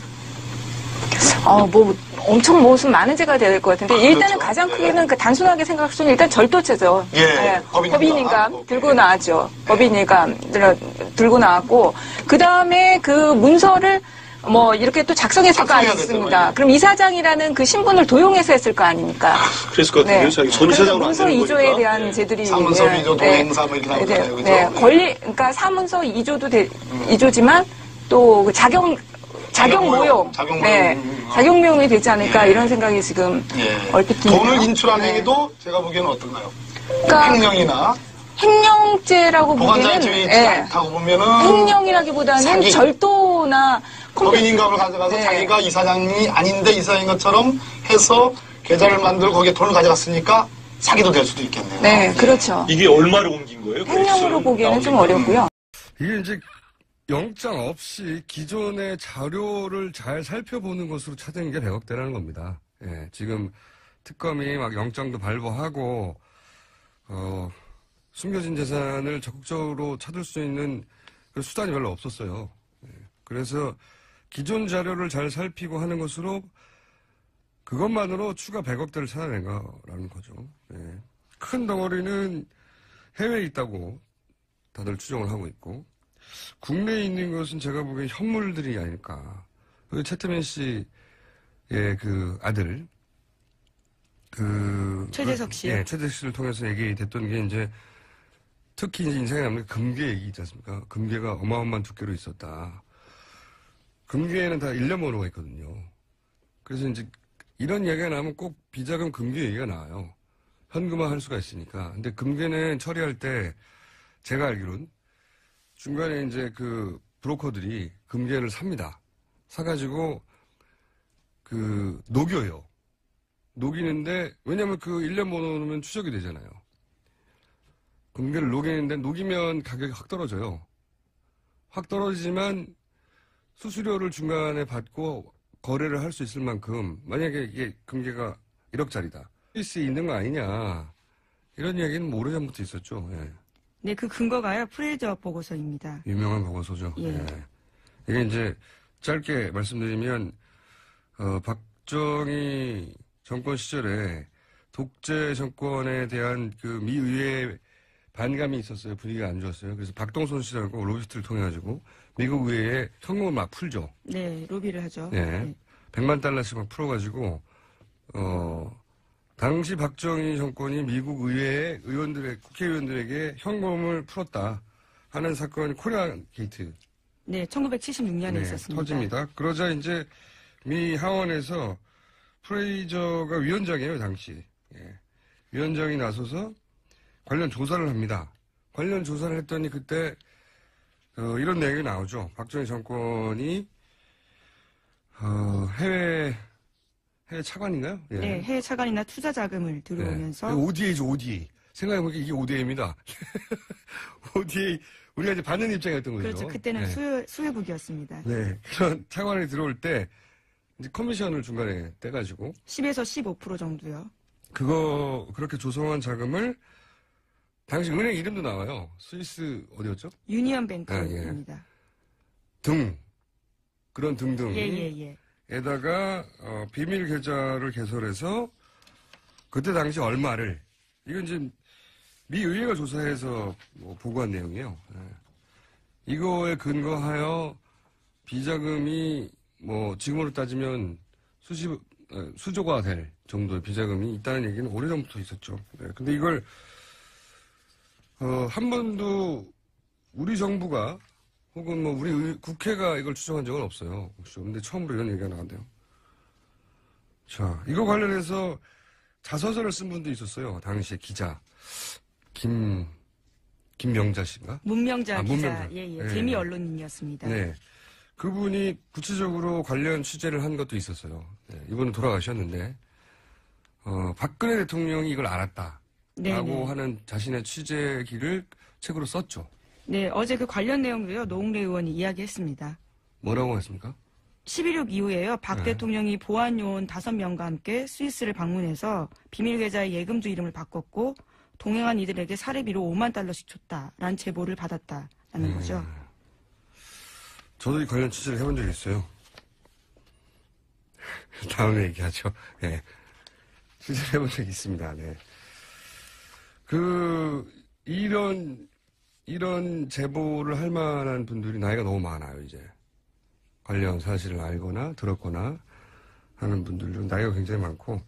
뭐 엄청 무슨 많은 죄가 돼야 될 것 같은데 일단은 그렇죠. 가장 크게는 그 단순하게 생각할 수는 일단 절도죄죠. 예, 법인인감 들고 나왔죠. 법인인감 들고 나왔고 그 다음에 그 문서를 뭐 이렇게 또 작성했을 거 아닙니까? 그럼 이사장이라는 그 신분을 도용해서 했을 거 아닙니까? 그랬을 것 같은데요. 자기 전 이사장으로 안 문서 되는 이조에 거니까. 대한 죄들이 사문서 위조, 동행사 뭐 이렇게 나오잖아요. 그죠? 네, 그러니까 사문서 이조도 이조지만 또 그 작용 모용, 작용 모용이 되지 않을까 이런 생각이 지금 얼핏 드네요. 돈을 인출한 행위도 제가 보기에는 어떤가요? 그러니까 횡령이나 횡령죄라고 보관자의 보기에는 죄이지 않다고 보면은 횡령이라기보다는 사기. 절도나 법인 인감을 가져가서 자기가 이사장이 아닌데 이사인 것처럼 해서 계좌를 만들고 거기에 돈을 가져갔으니까 사기도 될 수도 있겠네요. 네, 그렇죠. 이게 얼마를 옮긴 거예요? 횡령으로 보기에는 좀 어렵고요. 이게 이제 영장 없이 기존의 자료를 잘 살펴보는 것으로 찾은 게 100억대라는 겁니다. 예, 지금 특검이 막 영장도 발부하고, 숨겨진 재산을 적극적으로 찾을 수 있는 그 수단이 별로 없었어요. 예, 그래서 기존 자료를 잘 살피고 하는 것으로 그것만으로 추가 100억대를 찾아낸 거라는 거죠. 예. 큰 덩어리는 해외에 있다고 다들 추정을 하고 있고, 국내에 있는 것은 제가 보기엔 현물들이 아닐까. 그 최태민 씨의 그 아들, 최재석 씨. 예, 최재석 씨를 통해서 얘기됐던 게 이제 특히 이제 인생에 남는 금괴 얘기 있지 않습니까? 금괴가 어마어마한 두께로 있었다. 금괴에는 다 1년 번호가 있거든요. 그래서 이제 이런 얘기가 나오면 꼭 비자금 금괴 얘기가 나와요. 현금화 할 수가 있으니까. 근데 금괴는 처리할 때 제가 알기로는 중간에 이제 그 브로커들이 금괴를 삽니다. 사가지고 녹여요. 녹이는데, 왜냐면 그 1년 번호면 추적이 되잖아요. 금괴를 녹이는데 녹이면 가격이 확 떨어져요. 확 떨어지지만 수수료를 중간에 받고 거래를 할 수 있을 만큼, 만약에 이게 금괴가 1억짜리다. 스위스에 있는 거 아니냐. 이런 이야기는 뭐 오래전부터 있었죠. 예. 네, 그 근거가요, 프레이저 보고서입니다. 유명한 보고서죠. 예. 예. 이게 이제 짧게 말씀드리면, 박정희 정권 시절에 독재 정권에 대한 그 미 의회의 반감이 있었어요. 분위기가 안 좋았어요. 그래서 박동선 씨라고 로비스트를 통해가지고 미국 의회에 현금을 막 풀죠. 네, 로비를 하죠. 네. 네. 100만 달러씩 막 풀어가지고, 당시 박정희 정권이 미국 의회의 국회의원들에게 현금을 풀었다 하는 사건이 코리아 게이트. 네, 1976년에 있었습니다. 터집니다. 그러자 이제 미 하원에서 프레이저가 위원장이에요, 당시. 예. 위원장이 나서서 관련 조사를 합니다. 관련 조사를 했더니 그때 이런 내용이 나오죠. 박정희 정권이 해외 차관인가요? 예. 네, 해외 차관이나 투자 자금을 들어오면서 네. ODA죠, ODA. 생각해보니까 이게 ODA입니다. ODA 우리가 이제 받는 입장이었던 거죠. 그렇죠. 그때는 네. 수혜국이었습니다. 네, 그런 차관이 들어올 때 이제 커미션을 중간에 떼가지고 10에서 15% 정도요. 그렇게 조성한 자금을 당시 은행 이름도 나와요. 스위스 어디였죠? 유니언뱅크입니다. 그런 등등. 예. 에다가 비밀 계좌를 개설해서 그때 당시 얼마를 이건 이제 미 의회가 조사해서 보고한 내용이에요. 네. 이거에 근거하여 비자금이 지금으로 따지면 수조가 될 정도의 비자금이 있다는 얘기는 오래전부터 있었죠. 네. 근데 이걸 한 번도 우리 정부가 혹은 우리 국회가 이걸 추정한 적은 없어요. 근데 처음으로 이런 얘기가 나왔네요. 자, 이거 관련해서 자서전을 쓴 분도 있었어요. 당시에 기자. 김명자 씨인가? 문명자 기자. 문명자. 예. 네. 재미 언론인이었습니다. 네. 그분이 구체적으로 관련 취재를 한 것도 있었어요. 네. 이분은 돌아가셨는데, 박근혜 대통령이 이걸 알았다. 라고 하는 자신의 취재기를 책으로 썼죠. 네, 어제 그 관련 내용도요, 노웅래 의원이 이야기했습니다. 뭐라고 했습니까? 11.6 이후에요, 박 대통령이 보안요원 5명과 함께 스위스를 방문해서 비밀계좌의 예금주 이름을 바꿨고, 동행한 이들에게 사례비로 5만 달러씩 줬다라는 제보를 받았다라는 거죠. 저도 이 관련 취재를 해본 적이 있어요. 다음에 얘기하죠. 네. 취재를 해본 적이 있습니다. 네. 이런 제보를 할 만한 분들이 나이가 너무 많아요, 이제. 관련 사실을 알거나 들었거나 하는 분들 중 나이가 굉장히 많고,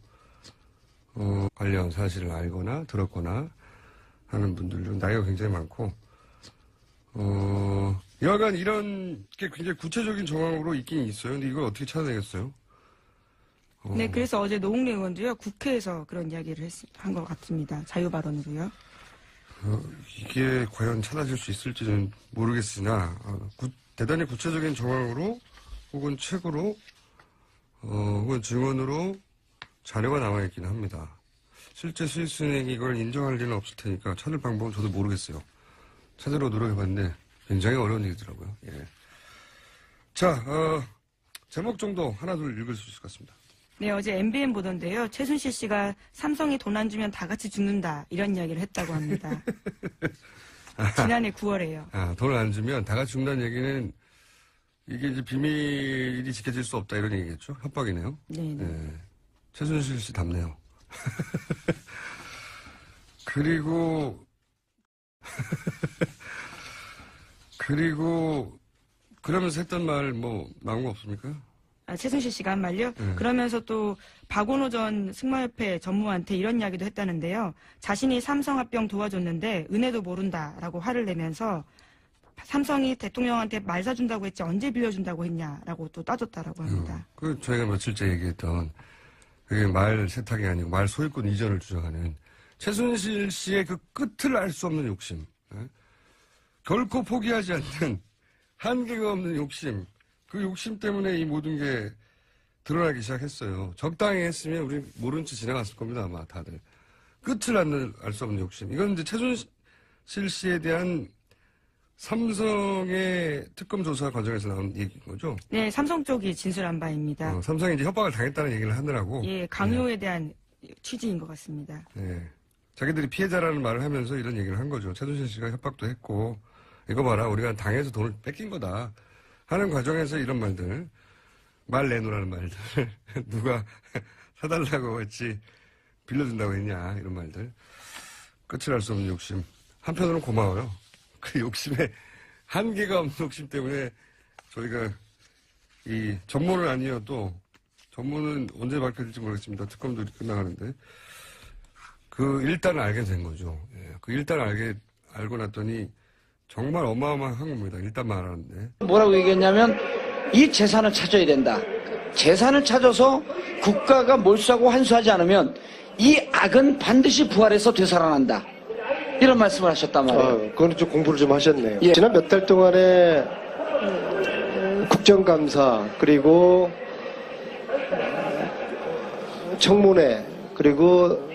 관련 사실을 알거나 들었거나 하는 분들 중 나이가 굉장히 많고, 여하간 이런 게 굉장히 구체적인 정황으로 있긴 있어요. 근데 이걸 어떻게 찾아내겠어요? 네, 그래서 어제 노웅래 의원도요, 국회에서 그런 이야기를 한 것 같습니다. 자유발언으로요. 이게 과연 찾아질 수 있을지는 모르겠으나, 대단히 구체적인 정황으로, 혹은 책으로, 혹은 증언으로 자료가 남아있긴 합니다. 실제 스위스은행이 이걸 인정할 리는 없을 테니까 찾을 방법은 저도 모르겠어요. 찾으러 노력해봤는데, 굉장히 어려운 얘기더라고요. 예. 자, 제목 정도 하나 둘 읽을 수 있을 것 같습니다. 네, 어제 MBN 보던데요. 최순실 씨가 삼성이 돈 안 주면 다 같이 죽는다. 이런 이야기를 했다고 합니다. 지난해 9월에요. 돈을 안 주면 다 같이 죽는다는 얘기는 이게 이제 비밀이 지켜질 수 없다 이런 얘기겠죠? 협박이네요. 네. 최순실 씨 답네요. 그리고 그러면서 했던 말 뭐 나온 거 없습니까? 최순실 씨가 한 말요? 그러면서 또 박원호 전 승마협회 전무한테 이런 이야기도 했다는데요. 자신이 삼성 합병 도와줬는데 은혜도 모른다라고 화를 내면서 삼성이 대통령한테 말 사준다고 했지 언제 빌려준다고 했냐라고 또 따졌다라고 합니다. 그 저희가 며칠째 얘기했던 그게 말 세탁이 아니고 말 소유권 이전을 주장하는 최순실 씨의 그 끝을 알 수 없는 욕심, 결코 포기하지 않는 한계가 없는 욕심, 그 욕심 때문에 이 모든 게 드러나기 시작했어요. 적당히 했으면 우리 모른 채 지나갔을 겁니다, 아마 다들. 끝을 알 수 없는 욕심. 이건 이제 최순실 씨에 대한 삼성의 특검 조사 과정에서 나온 얘기인 거죠? 네, 삼성 쪽이 진술한 바입니다. 삼성이 이제 협박을 당했다는 얘기를 하느라고. 예, 강요에 대한 취지인 것 같습니다. 네. 자기들이 피해자라는 말을 하면서 이런 얘기를 한 거죠. 최순실 씨가 협박도 했고, 이거 봐라, 우리가 당해서 돈을 뺏긴 거다. 하는 과정에서 이런 말들, 말 내놓으라는 말들, 누가 사달라고 했지, 빌려준다고 했냐, 이런 말들. 끝을 알 수 없는 욕심. 한편으로는 고마워요. 그 욕심에 한계가 없는 욕심 때문에 저희가 이 전문은 아니어도 전문은 언제 밝혀질지 모르겠습니다. 특검도 끝나가는데 그 일단을 알게 된 거죠. 예, 그 일단을 알고 났더니 정말 어마어마한 겁니다. 일단 말하는데 뭐라고 얘기했냐면 이 재산을 찾아야 된다. 재산을 찾아서 국가가 몰수하고 환수하지 않으면 이 악은 반드시 부활해서 되살아난다. 이런 말씀을 하셨단 말이에요. 그거는 좀 공부를 좀 하셨네요. 예. 지난 몇 달 동안에 국정감사 그리고 청문회 그리고